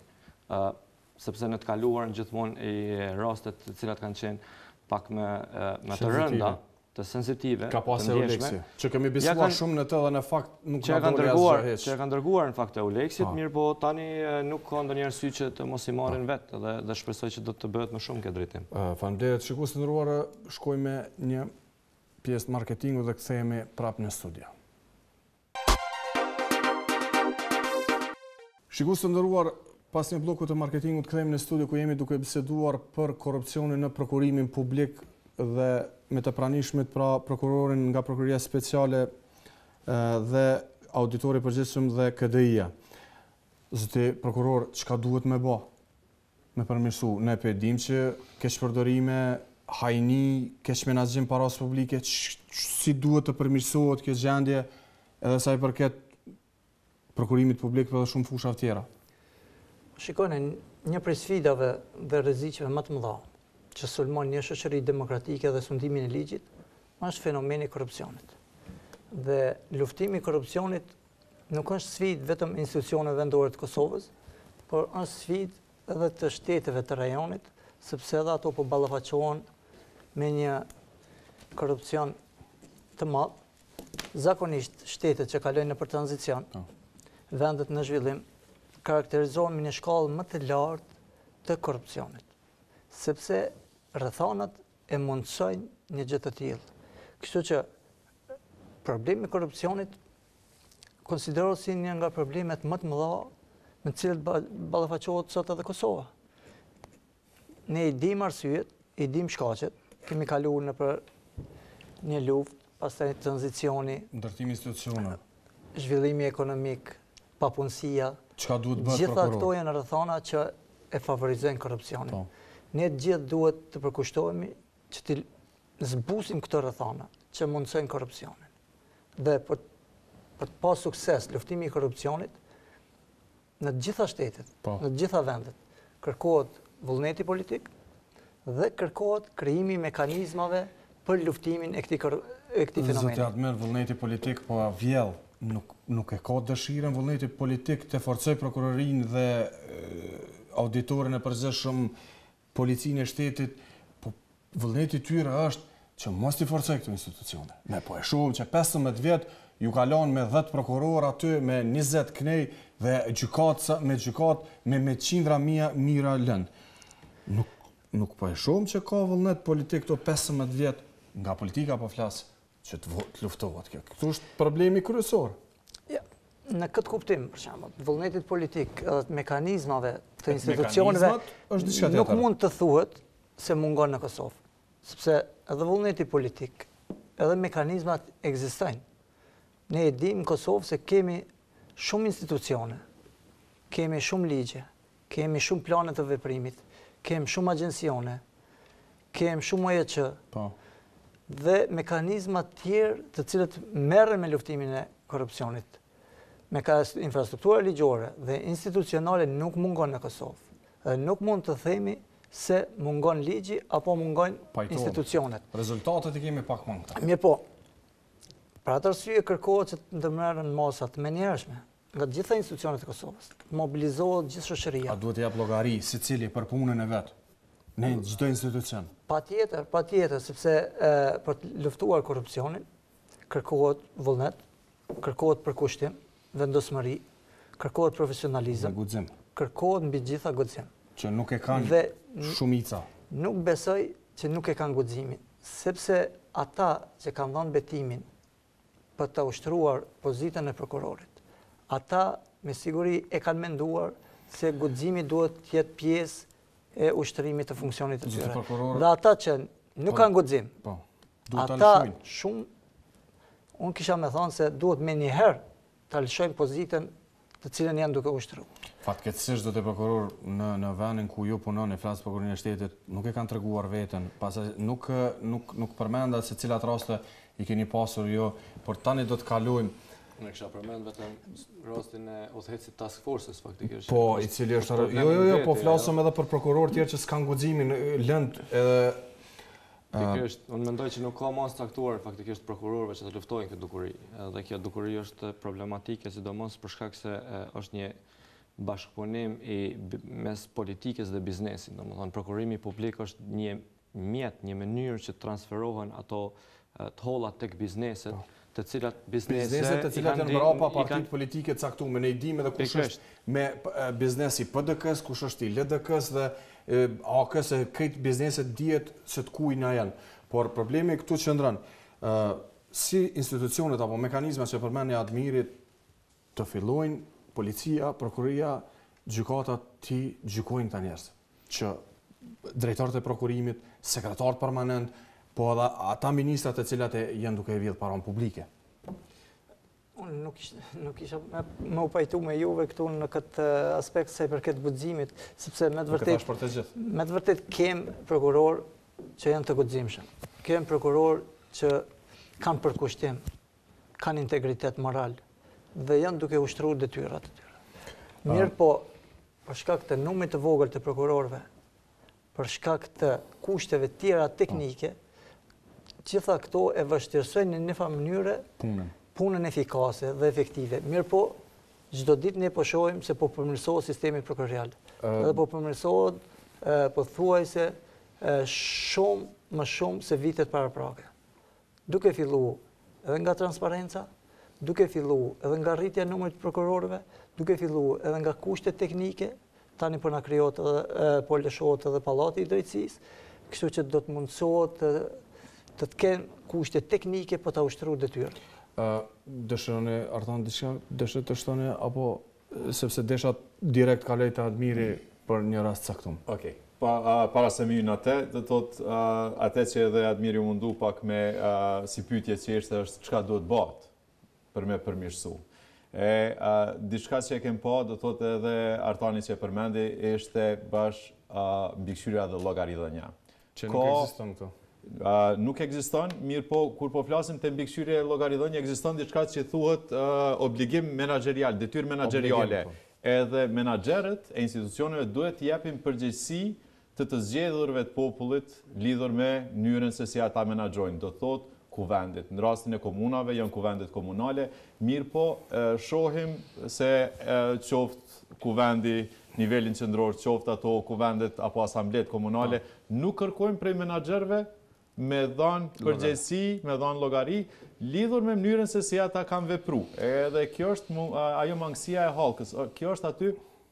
Sepse në të kaluar në gjithmonë i rastet të cilat kanë qenë pak me të rënda, të sensitive, ka pas Euleksi, që kemi besuar shumë në të dhe në fakt nuk ka doli asgjë hiç. Që e kanë dërguar në fakt Euleksit, mirë po tani nuk ka ndonjë arsye që të mos i marrin vetë dhe shpresoj që do të bëhet më shumë këtë drejtim. Faleminderit, shikues të nderuar, shkojmë me një pjesë të marketingut dhe kthehemi prapë në studio. Shikues të nderuar, Pas një bloku të marketingut kthehemi në studio ku jemi duke biseduar për korrupsionin në Prokurimin Publik dhe me të pranishmit pra prokurorin nga Prokuria Speciale dhe auditori përgjithshëm dhe KDI-ja. Zoti prokuror, çka duhet me bë? Me përmirësu, ne pe dim që keq përdorime, hajni, keq menaxhim paras publike, si duhet të përmirësohet kjo gjendje edhe sa i përket prokurimit publik për shumë fusha tjera? Shikoni, një prej sfidave dhe rreziqeve më të mëdha që sulmon një shoqëri demokratike dhe sundimin e ligjit është fenomeni i korrupsionit. Dhe luftimi i korrupsionit nuk është sfidë vetëm institucioneve vendore të Kosovës, por është sfidë edhe të shteteve të rajonit, sepse edhe ato po ballafaqohen me një korrupsion të madh. Zakonisht shtetet që kalojnë nëpër tranzicion, vendet në zhvillim, karakterizohen me një shkallë më të lartë të korrupsionit, sepse rrethanat e mundsojnë një gjë të tillë. Kështu që problemi i korrupsionit konsiderohet si një nga problemet më të mëdha me të cilët ballafaqohet sot edhe Kosova. Ne i dim arsyet, i dim shkaqet, kemi kaluar nëpër një luftë, pastaj tranzicioni, ndërtimi institucioneve, zhvillimi ekonomik, papunësia. Çka duhet bëhet Gjitha prokuror? këto janë rrethana që e favorizojnë korrupsionin. Ne të gjithë duhet të përkushtohemi që të zbusim këto rrethana që mundsojnë korrupsionin. Dhe për të pas sukses luftimi i korrupsionit në të gjitha shtetet, në të gjitha vendet, kërkohet vullneti politik dhe kërkohet krijimi i mekanizmave për luftimin e këtij fenomeni. Zoti Admer, vullneti politik po vjell. Nuk e ka dëshirën vullneti politik të forcoj prokurorin dhe auditorin e përgjithshëm, policinë e shtetit, po vullneti tyre është që mos t'i forcoj këto institucione. Ne po e shohim që 15 vjet ju kalon me 10 prokuror aty, me 20 knej dhe gjykat me qindra mira lënë. Nuk po e shohim që ka vullnet politik këto 15 vjet nga politika po flas që të luftohet kjo. Këtu është problemi kryesor. Ja, në këtë kuptim, për shembull, vullnetit politik edhe mekanizmave të institucioneve nuk mund të thuhet se mungon në Kosovë, sepse edhe vullneti politik, edhe mekanizmat ekzistojnë. Ne e dim në Kosovë se kemi shumë institucione, kemi shumë ligje, kemi shumë plane të veprimit, kemi shumë agjencione, kemi shumë OJC, dhe mekanizma tjerë të cilët merren me luftimin e korrupsionit. Me infrastruktura ligjore dhe institucionale nuk mungon në Kosovë. Dhe nuk mund të themi se mungon ligji apo mungon institucionet. Rezultatet i kemi pak më këta. Mirë po, për atë arsye kërkohet që të ndërmerren masa të menjëhershme nga të gjitha institucionet e Kosovës. Mobilizohet gjithë shoqëria. A duhet të jap llogari secili për punën e vet? Në çdo institucion. Patjetër, sepse për të luftuar korrupsionin kërkohet vullnet, kërkohet përkushtim, vendosmëri, kërkohet profesionalizëm, kërkohet mbi gjitha guxim. Që nuk e kanë shumica. Nuk besoj që nuk e kanë guximin, sepse ata që kanë dhënë betimin për të ushtruar pozitën e prokurorit, ata me siguri e kanë menduar se guximi duhet të jetë pjesë e ushtrimit të funksionit të tyre. Dhe ata që nuk kanë guxim, ata shumë, unë kisha me thonë se duhet me njëherë të lëshojnë pozitën të cilën janë duke ushtruar. Fatkeqësisht zoti prokuror në vendin ku ju punon e flas Prokurimin e shtetit nuk e kanë treguar veten, pastaj nuk përmenda se cilat raste i keni pasur ju, por tani do të kalojmë. Në kisha përmend vetëm rastin e udhëhecit task forces faktikisht. Po, i cili është po flasëm edhe për prokurorë tjerë që s'kan guximin lënd edhe faktikisht unë mendoj që nuk ka mas caktuar faktikisht prokurorëve që të luftojnë këtë dukuri. Edhe kjo dukuri është problematike sidomos për shkak se është një bashkëpunim mes politikës dhe biznesit. Domethënë prokurimi publik është një mjet, një mënyrë që transferohen ato të hollat tek bizneset. Të cilat bizneset të cilat janë mbrapa partitë politike të caktuara, ne i dimë edhe kush është me biznesi PDK-s, kush është i LDK-s dhe AK-s, këtë bizneset dihet se të kujt na janë. Por problemi këtu qëndron. Si institucionet apo mekanizmat që përmendni Admirit të fillojnë policia, prokuria gjykatat ti gjykojnë këta njerëz, që drejtorët e prokurimit, sekretarët permanent, po edhe ata ministrat e cilat janë duke e vjedhë paron publike. Unë nuk isha me u pajtu me juve këtu në këtë aspekt se për këtë guximit, sepse me të vërtet kem prokuror që janë të guximshëm. Kem prokuror që kanë përkushtim, kanë integritet moral dhe janë duke ushtruar detyrat e tyre. Mirë po, për shkak të numrit të vogël të prokurorëve, për shkak të kushteve tjera teknike, gjitha këto e vështirësojnë në një farë mënyre punën efikase dhe efektive. Mirë po, çdo ditë ne po shohim se po përmirësohet sistemi prokurorial. Dhe po përmirësohet pothuajse shumë më shumë se vitet paraprake. Duke filluar edhe nga transparenca, duke filluar edhe nga rritja e numrit të prokurorëve, duke filluar edhe nga kushtet teknike, tani po na krijohet edhe po lëshohet edhe pallati i drejtësisë, kështu që do të mundësohet të kenë kushte teknike për ta ushtruar detyrën. Dëshironi Artan diçka, dëshirë të shtoni apo sepse desha direkt kaloj të admiri për një rast caktum. Okej. Para se më hyjnë atë, do thotë atë që edhe admiri u mundu pak me si pyetje që është çka duhet bëhet për me përmirësu. Diçka që e kem pa, do thotë edhe Artani që e përmendi, ishte bash mbikëqyrja dhe llogaridhënia. Që nuk ekziston këtu. Nuk ekziston, mirë po, kur po flasim të mbikëqyrje e llogaridhënie, ekziston diçka që thuhet obligim menaxherial, detyrë menaxheriale. Edhe menaxherët e institucioneve duhet të japin përgjegjësi të zgjedhurve të popullit lidhur me mënyrën se si ata menaxhojnë. Do thotë kuvendit. Në rastin e komunave janë kuvendet komunale, mirë po shohim se qoftë kuvendi nivelin qendror, qoftë ato kuvendet apo asamblet komunale, nuk kërkojnë prej menaxherëve me dhanë përgjegjësi, me dhanë llogari, lidhur me mënyrën se si ata kanë vepru. Edhe kjo është ajo mangësia e hallkës. Kjo është aty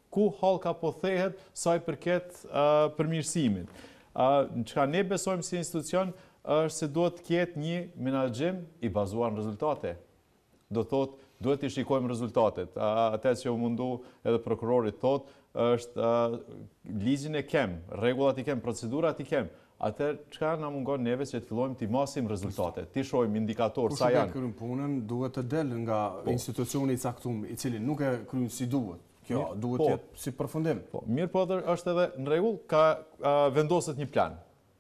ku hallka po thehet sa i përket përmirësimit. Çka ne besojmë si institucion është se duhet të ketë një menaxhim i bazuar në rezultate. Do thotë, duhet të shikojmë rezultatet. Atë që u mundu edhe prokurorit thotë, është ligjin e kem, rregullat i kem, procedurat i kem. Atëherë, çka na mungon neve që të fillojmë të masim rezultatet, të shohim indikator sa janë. Kur punën duhet të del nga institucioni i caktuar, i cili nuk e kryen si duhet. Kjo duhet të jetë si përfundim. Mirë po, është edhe në rregull, ka vendoset një plan.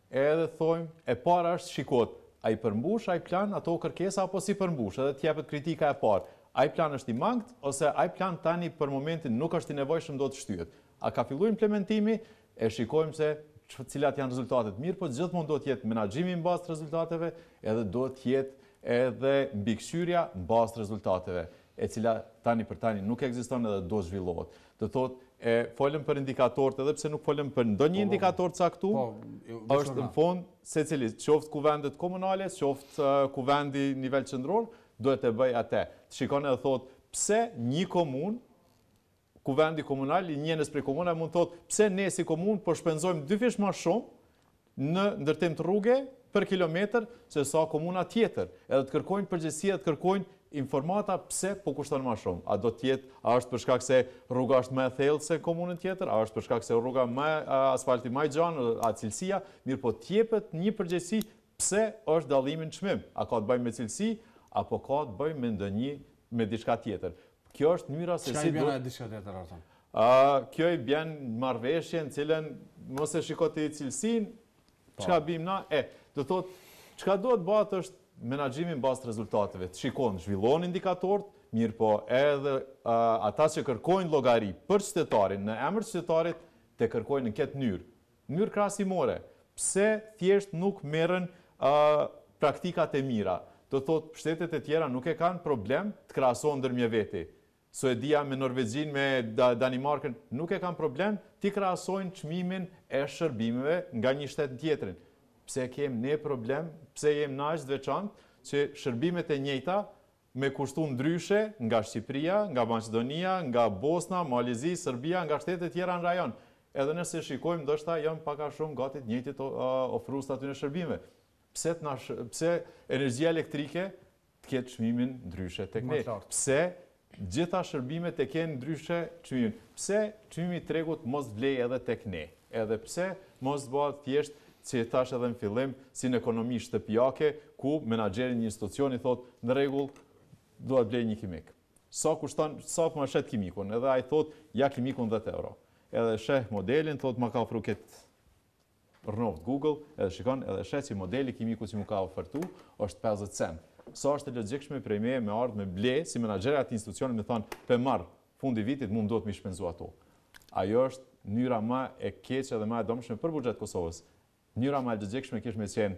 Edhe thojmë, e para është shikohet, a i përmbush, a i plan, ato kërkesa, apo si përmbush, edhe t'jepet kritika e parë. A i plan është i mangët, ose a i plan tani për momentin nuk është i nevojshëm do të shtyhet. A ka fillu implementimi, e shikojmë se cilat janë rezultatet mirë, po gjithmonë do të jetë menaxhimi në bazë të rezultateve, edhe do të jetë edhe mbikëqyrja në bazë të rezultateve, e cila tani për tani nuk ekziston edhe do zhvillohet. Do thotë, folëm për indikatorët, edhe pse nuk folëm për ndonjë indikator caktuar, është në fond secili, qoftë kuvendet komunale, qoftë kuvendi nivel qendror, duhet të bëj atë. Shikon edhe thotë, pse një komunë, kuvendi komunal, njënës prej komuna mund thotë, pse ne si komunë po shpenzojmë 2 fish më shumë në ndërtim të rrugë për kilometër se sa komuna tjetër. Edhe të kërkojnë përgjegjësi, të kërkojnë informata pse po kushton më shumë. A do të jetë, a është për shkak se rruga është më e thellë se komunën tjetër, a është për shkak se rruga më asfalti më i gjanë, a cilësia, mirë po të jepet një përgjegjësi pse është dallimi në çmim. A ka të bëjë me cilësi apo ka të bëjë me ndonjë me diçka tjetër. Kjo është mënyra se si do diçka tjetër Artan. Kjo i bën marrëveshje në cilën mos e shikoj ti cilësinë, çka bëjmë na, do thotë çka duhet bëhet është menaxhimi në bazë të rezultateve. Të shikojnë, zhvillojnë indikatorët, mirë po edhe ata që kërkojnë llogari për qytetarin, në emër të qytetarit, të kërkojnë në këtë mënyrë krahasimore. Pse thjesht nuk merren praktikat e mira? Do thotë shtetet e tjera nuk e kanë problem të krahasohen ndërmjet veti. Suedia me Norvegjin, me Danimarkën nuk e kanë problem të krahasojnë çmimin e shërbimeve nga një shtet në tjetrin. Pse kem ne problem, pse jem na aq të veçantë që shërbimet e njëjta me kushtu ndryshe nga Shqipëria, nga Maqedonia, nga Bosna, Malezi, Serbia, nga shtetet tjera në rajon. Edhe nëse shikojmë, ndoshta janë pak a shumë gati të njëjtit ofrues aty në shërbime. Pse energjia elektrike të ketë çmimin ndryshe tek ne? Pse Gjitha shërbimet e kenë ndryshe çmimin. Pse çmimi i tregut mos vlej edhe tek ne? Edhe pse mos bëhet thjesht, si e thash edhe në fillim, si në ekonomi shtëpiake, ku menaxheri një institucioni thot, në rregull, duhet blej një kimik. Sa kushton, sa po shet kimikun, edhe ai thot, ja kimikun 10 euro. Edhe sheh modelin, thot, ma ka ofru këtë rënovt Google, edhe shikon, edhe shet si modeli kimiku që mu ka ofertu, është 50 cent. Sa është e logjikshme prej me ardhë me ble, si menaxheri atë institucioni me thonë, pe marr fundi vitit, mu duhet mi shpenzu ato. Ajo është mënyra më e keqe dhe më e domshme për buxhet Kosovës. Mënyra më e logjikshme kish me qenë,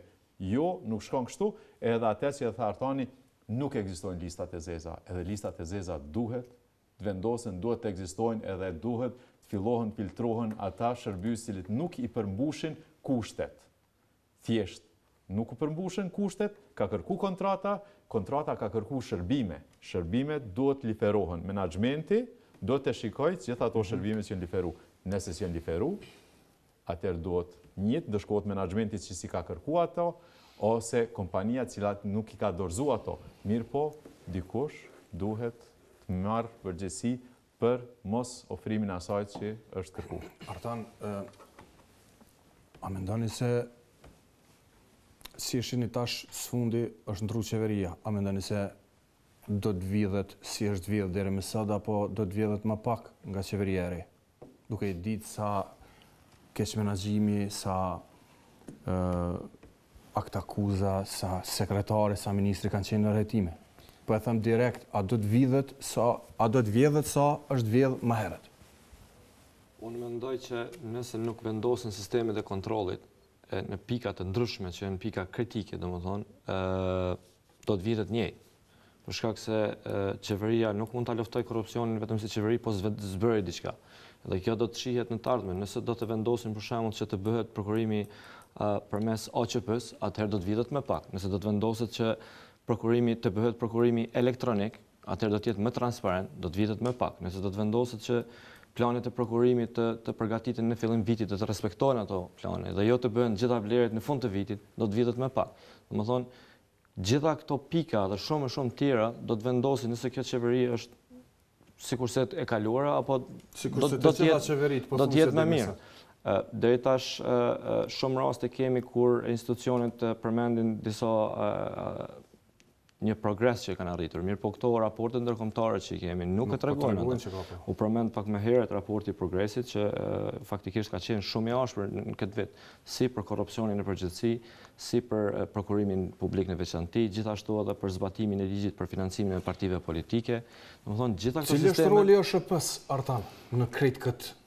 jo, nuk shkon kështu, edhe atë që e tha Artani, nuk ekzistojnë listat e zeza, edhe listat e zeza duhet të vendosen, duhet të ekzistojnë edhe duhet të fillohen, filtrohen ata shërbys cilit nuk i përmbushin kushtet. Thjesht, nuk u përmbushin kushtet, ka kërku kontrata ka kërku shërbime. Shërbimet duhet liferohen. Menaxhmenti duhet të shikojë gjithë ato shërbime që janë liferu. Nëse janë liferu, atëherë duhet njët dëshkohet menaxhmenti që si ka kërku ato, ose kompania cilat nuk i ka dorëzu ato. Mirë po, dikush duhet të marrë përgjegjësi për mos ofrimin asaj që është kërku. Artan, a mendoni se si shihni tash sfundi është ndru qeveria, a mendoni se do të vidhet si është vidhet deri më sot apo do të vidhet më pak nga qeveria e re? Duke i ditë sa keq menaxhimi, sa akt akuza, sa sekretare, sa ministri kanë qenë në rretime. Po e them direkt, a do të vjedhet sa është vjedh më herët? Unë mendoj që nëse nuk vendosen sistemet e kontrollit në pika të ndryshme që janë pika kritike, domethënë, do të vjedhet njëjtë. Për shkak se qeveria nuk mund ta luftojë korrupsionin vetëm si qeveri, po zbëri diçka. Dhe kjo do të shihet në të ardhmen. Nëse do të vendosin për shembull që të bëhet prokurimi përmes OQP-s, atëherë do të vjedhet më pak. Nëse do të vendoset që të bëhet prokurimi elektronik, atëherë do të jetë më transparent, do të vjedhet më pak. Nëse do të vendoset që planet e prokurimit të përgatiten në fillim vitit, të respektohen ato plane, dhe jo të bëhen gjitha vlerat në fund të vitit, do të vjedhet më pak. Domethënë, gjitha këto pika dhe shumë tjera do të vendosin nëse kjo qeveri është sikurse e kaluara apo do të jetë më mirë. Deri tash shumë raste kemi kur institucionet përmendin disa një progres që kanë arritur. Mirë po këto raporte ndërkombëtare që kemi nuk e tregojnë atë. U përmend pak më herët raporti i progresit që faktikisht ka qenë shumë i ashpër në këtë vit, si për korrupsionin në përgjithësi, si për prokurimin publik në veçantë, gjithashtu edhe për zbatimin e ligjit për financimin e partive politike. Domethënë gjitha këto sisteme. Cili është roli i OSHP-s, Artan, në krejt këtë?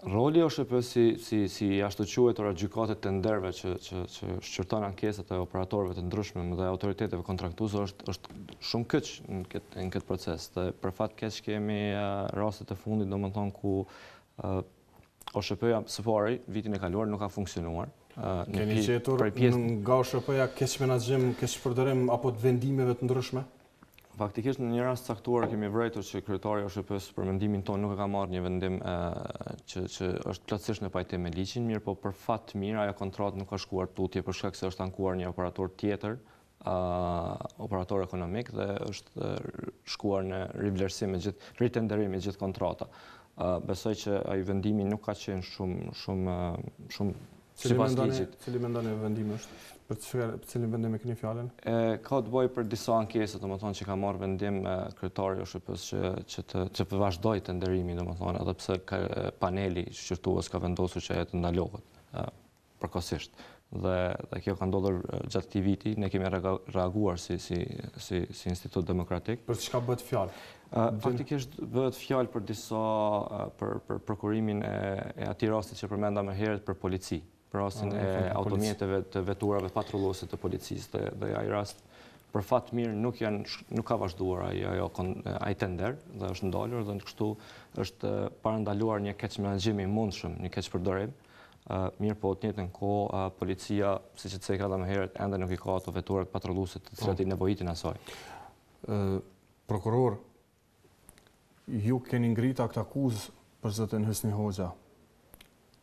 Roli i OSHP-s si ashtu quajtura gjykate tenderëve që shqyrton ankesat e operatorëve të ndryshëm dhe autoriteteve kontraktuese është shumë keq në këtë proces. Dhe për fat keq kemi rastet e fundit, domethënë ku OSHP-ja së pari vitin e kaluar nuk ka funksionuar. Keni gjetur nga OSHP-ja keq menaxhim, keq përdorim apo të vendimeve të ndryshme? Faktikisht në një rast caktuar kemi vërejtur që kryetari i OSHP-s për mendimin tonë nuk e ka marrë një vendim që është plotësisht në pajtim me ligjin, mirë po për fat të mirë ajo kontratë nuk ka shkuar tutje për shkak se është ankuar një operator tjetër, operator ekonomik dhe është shkuar në rivlerësim me gjithë ritenderim me gjithë kontrata. Besoj që ai vendimi nuk ka qenë shumë sipas ligjit. Cili mendoni vendimi është? Për cilin vendim e keni fjalën? Ka të bëjë për disa ankesa, domethënë që ka marrë vendim kryetari i OSHP-s që të vazhdojë tenderimin, domethënë, edhe pse paneli shqyrtues ka vendosur që ajo të ndalohet përkohësisht. Dhe kjo ka ndodhur gjatë këtij viti, ne kemi reaguar si institut demokratik. Për çka bëhet fjalë? Faktikisht bëhet fjalë për disa për prokurimin e atij rasti që përmenda më herët për polici. Për rastin e automjeteve të veturave patrulluese të policisë dhe ai rast për fat mirë nuk ka vazhduar ai tender dhe është ndalur dhe kështu është parandaluar një keq menaxhim i mundshëm, një keq përdorim. Mirë po të njëjtën kohë policia, siç e thekë edhe më herët, ende nuk i ka ato veturat patrulluese të cilat i nevojitin asaj. Prokuror, ju keni ngrit akt akuzë për zotin Hysni Hoxha.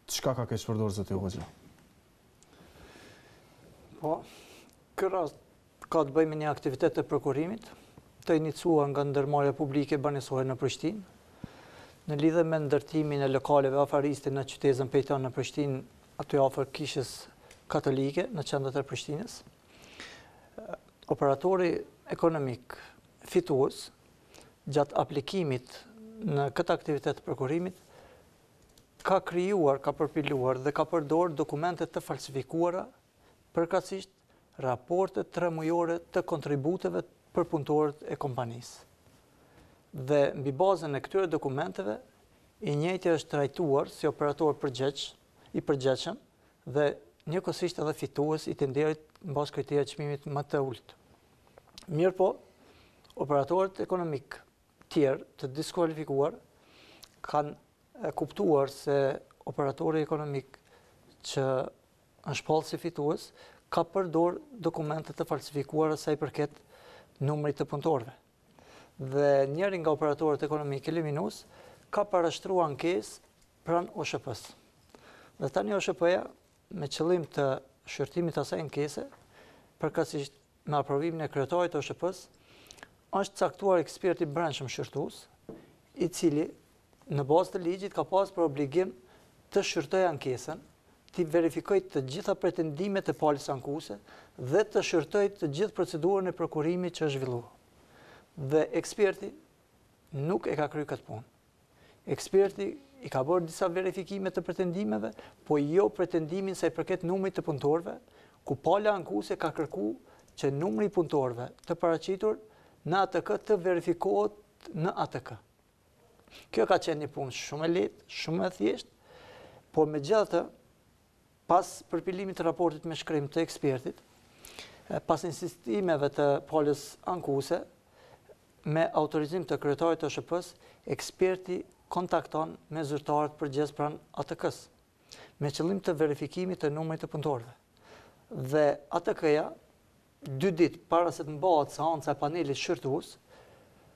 Çka ka keq përdorur zoti Hoxha? Po, ky rast ka të bëjë me një aktivitet të prokurimit, të iniciuar nga ndërmarrja publike banesore në Prishtinë, në lidhje me ndërtimin e lokaleve afariste në qytetin Pejton në Prishtinë, aty afër kishës katolike në qendër të Prishtinës. Operatori ekonomik fitues gjatë aplikimit në këtë aktivitet të prokurimit ka krijuar, ka përpiluar dhe ka përdorur dokumente të falsifikuara, përkatësisht raporte 3 mujore të kontributeve për punëtorët e kompanisë. Dhe mbi bazën e këtyre dokumenteve, i njëjti është trajtuar si operator i përgjegjshëm dhe njëkohësisht edhe fitues i tenderit mbas kriterit çmimit më të ulët. Mirëpo, operatorët ekonomik tjerë të diskualifikuar kanë kuptuar se operatori ekonomik që është shpallë si fitues ka përdor dokumente të falsifikuara sa i përket numrit të punëtorëve. Dhe njëri nga operatorët ekonomik eliminues ka parashtruar ankesë pranë OSHP-s. Dhe tani OSHP-ja me qëllim të shërtimit të asaj ankese, përkatësisht me aprovimin e kryetarit të OSHP-s, është caktuar eksperti brendshëm shërtues, i cili në bazë të ligjit ka pas për obligim të shërtojë ankesën, të verifikojë të gjitha pretendimet e palës ankuese dhe të shërtojë të gjithë procedurën e prokurimit që është zhvilluar. Dhe eksperti nuk e ka kryer këtë punë. Eksperti i ka bërë disa verifikime të pretendimeve, po jo pretendimin sa i përket numrit të punëtorëve, ku pala ankuese ka kërkuar që numri i punëtorëve të paraqitur në ATK të verifikohet në ATK. Kjo ka qenë një punë shumë e lehtë, shumë e thjeshtë, por megjithatë, pas përpilimit të raportit me shkrim të ekspertit, pas insistimeve të palës ankuese, me autorizim të kryetarit të OSHP-s, eksperti kontakton me zyrtarët përgjegjës pranë ATK-s, me qëllim të verifikimit të numrit të punëtorëve. Dhe ATK-ja, 2 ditë para se të mbahet seanca e panelit shërtues,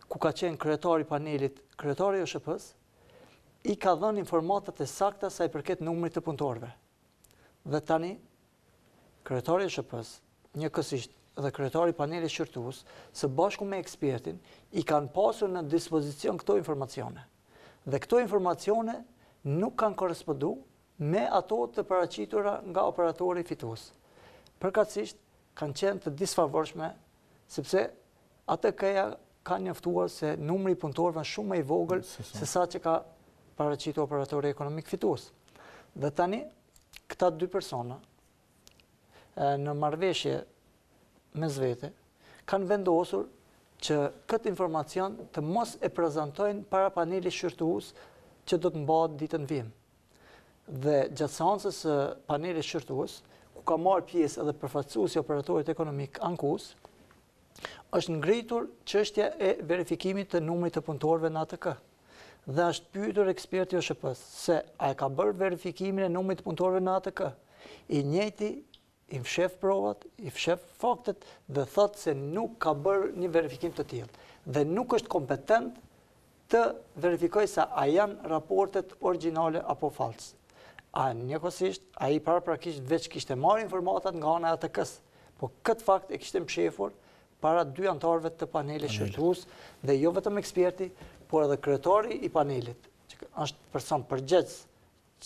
ku ka qenë kryetari i panelit, kryetari i OSHP-s, i ka dhënë informatat e sakta sa i përket numrit të punëtorëve. Dhe tani, kryetari i OSHP-s, njëkohësisht dhe kryetari i panelit shërtues, së bashku me ekspertin, i kanë pasur në dispozicion këto informacione. Dhe këto informacione nuk kanë korresponduar me ato të paraqitura nga operatori fitues. Përkatësisht, kanë qenë të disfavorshme, sepse ATK-ja ka njoftuar se numri i punëtorëve është shumë më i vogël se sa që ka paraqitur operatori ekonomik fitues. Dhe tani, këta 2 persona, në marrëveshje mes vete, kanë vendosur që këtë informacion të mos e prezantojnë para panelit shërtues që do të mbahet ditën vim. Dhe gjatë seancës së panelit shërtues, ku ka marrë pjesë edhe përfaqësuesi i operatorit ekonomik ankues, është ngritur çështja e verifikimit të numrit të punëtorëve në ATK. Dhe është pyetur eksperti i OSHP-s se a e ka bërë verifikimin e numrit të punëtorëve në ATK. I njëjti i fshef provat, i fshef faktet dhe thot se nuk ka bërë një verifikim të tillë dhe nuk është kompetent të verifikojë sa a janë raportet origjinale apo false. A njëkohësisht ai paraprakisht veç kishte marrë informatat nga ana e ATK-s, po këtë fakt e kishte mshefur para 2 anëtarëve të panelit shërtues dhe jo vetëm eksperti, por edhe kryetari i panelit, që është person përgjegjës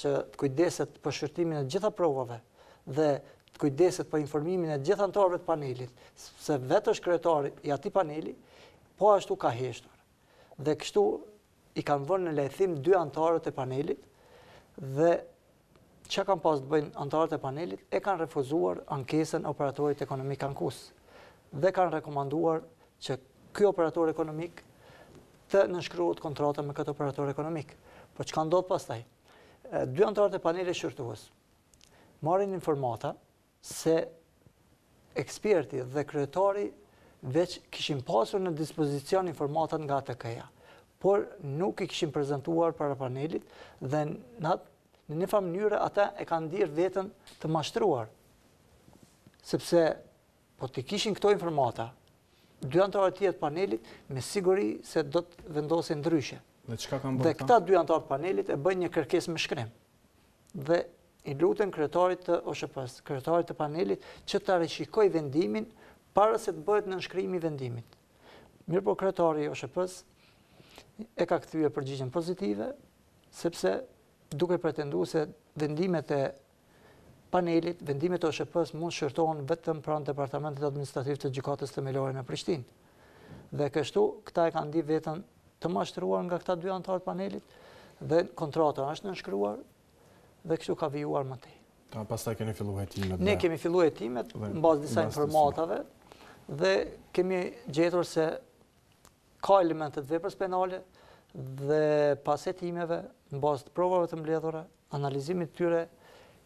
që të kujdeset për shërtimin e gjitha provave dhe të kujdeset për informimin e gjithë anëtarëve të panelit, se vetë është kryetari i atij paneli, po ashtu ka heshtur. Dhe kështu i kanë vënë në lehtim 2 anëtarët e panelit dhe çka kanë pas të bëjnë anëtarët e panelit e kanë refuzuar ankesën e operatorit ekonomik ankues dhe kanë rekomanduar që ky operator ekonomik të nënshkruhet kontrata me këtë operator ekonomik. Po çka ndodh pastaj? 2 anëtarët e panelit shërtues marrin informata se eksperti dhe kryetari veç kishin pasur në dispozicion informatat nga ATK-ja, por nuk i kishin prezantuar para panelit dhe në një farë mënyrë ata e kanë ndirë veten të mashtruar. Sepse po të kishin këto informata, 2 anëtarë tjetër panelit me siguri se do të vendosen ndryshe. Dhe çka kanë bërë? Dhe këta 2 anëtarë panelit e bëjnë një kërkesë me shkrim. Dhe i lutën kryetarit të OSHP-s, kryetarit të panelit, që ta rishikojë vendimin para se të bëhet nënshkrimi i vendimit. Mirë po kryetari i OSHP-s e ka kthyer përgjigjen pozitive, sepse duke pretenduar se vendimet e panelit, vendimet e OSHP-s mund shërtohen vetëm pranë Departamentit Administrativ të Gjykatës Themelore në Prishtinë. Dhe kështu, këta e kanë ndi vetën të mashtruar nga këta dy antarë panelit dhe kontrata është nënshkruar dhe kështu ka vijuar më tej. Pastaj keni filluar hetimet. Ne kemi filluar hetimet në bazë disa informatave dhe kemi gjetur se ka elemente të veprës penale dhe pas hetimeve, në bazë të provave të mbledhura, analizimit të tyre,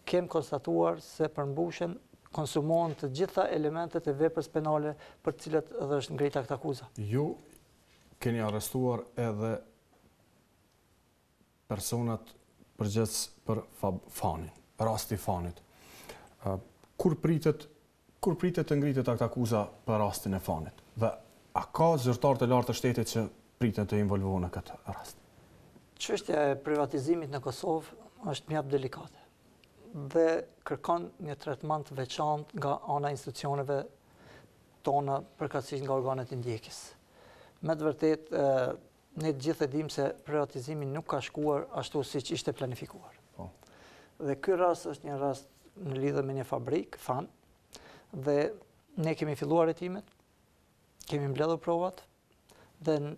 kem konstatuar se përmbushen konsumohen të gjitha elementet e veprës penale për të cilat edhe është ngritur akt akuza. Ju keni arrestuar edhe personat përgjegjës për fanin, rasti fanit. Kur pritet të ngritet akt akuza për rastin e fanit? Dhe a ka zyrtar të lartë të shtetit që priten të involvohen në këtë rast? Çështja e privatizimit në Kosovë është mjaft delikate dhe kërkon një tretman të veçantë nga ana institucioneve tona, përkatësisht nga organet e ndjekjes. Me të vërtetë, ne të gjithë e dimë se privatizimi nuk ka shkuar ashtu siç ishte planifikuar. Dhe ky rast është një rast në lidhje me një fabrikë, fan, dhe ne kemi filluar hetimet, kemi mbledhur provat dhe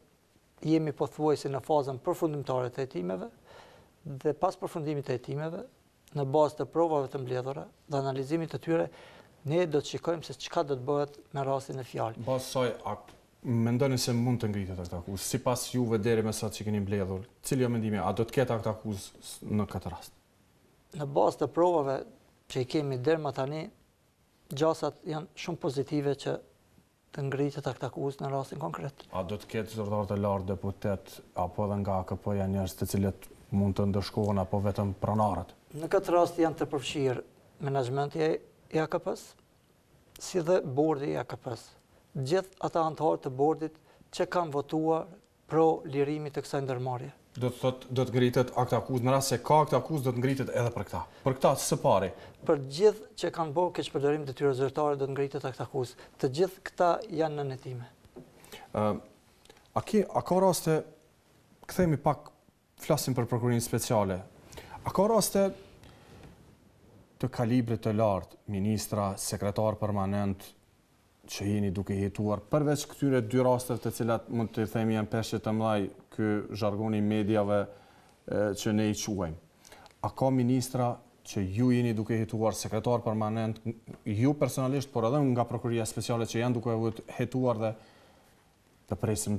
jemi pothuajse në fazën përfundimtare të hetimeve dhe pas përfundimit të hetimeve, në bazë të provave të mbledhura dhe analizimit të tyre, ne do të shikojmë se çka do të bëhet me rastin e fjalë. Bazë saj, mendoni se mund të ngritet akt akuzë? Sipas juve deri me sa që keni mbledhur, cili është mendimi? A do të ketë akt akuzë në këtë rast? Në bazë të provave që i kemi deri më tani, gjasat janë shumë pozitive që të ngritet akt akuzë në rastin konkret. A do të ketë zyrtar të lartë, deputet, apo edhe nga AKP-ja njerëz të cilët mund të ndëshkohen apo vetëm pronarët? Në këtë rast janë të përfshirë menaxhmenti i AKP-s, si dhe bordi i AKP-s. Gjithë ata antarë të bordit që kanë votuar pro lirimit të kësaj ndërmarrje. Do të thotë do të ngritet akt akuzë, në rast se ka akt akuzë do të ngritet edhe për këta. Për këta së pari. Për gjithë që kanë bërë keqpërdorim të tyre zyrtare do të ngritet akt akuzë. Të gjithë këta janë në netime. A ka raste, kthehemi pak, flasim për Prokurimin Speciale. A ka raste të kalibrit të lartë, ministra, sekretar permanent, që jeni duke jetuar, përveç këtyre dy rasteve të cilat mund të themi janë peshë të mëdhaj, ky zhargoni mediave që ne i quajmë. A ka ministra që ju jeni duke jetuar, sekretar permanent, ju personalisht, por edhe nga Prokuria Speciale që janë duke jetuar dhe të presim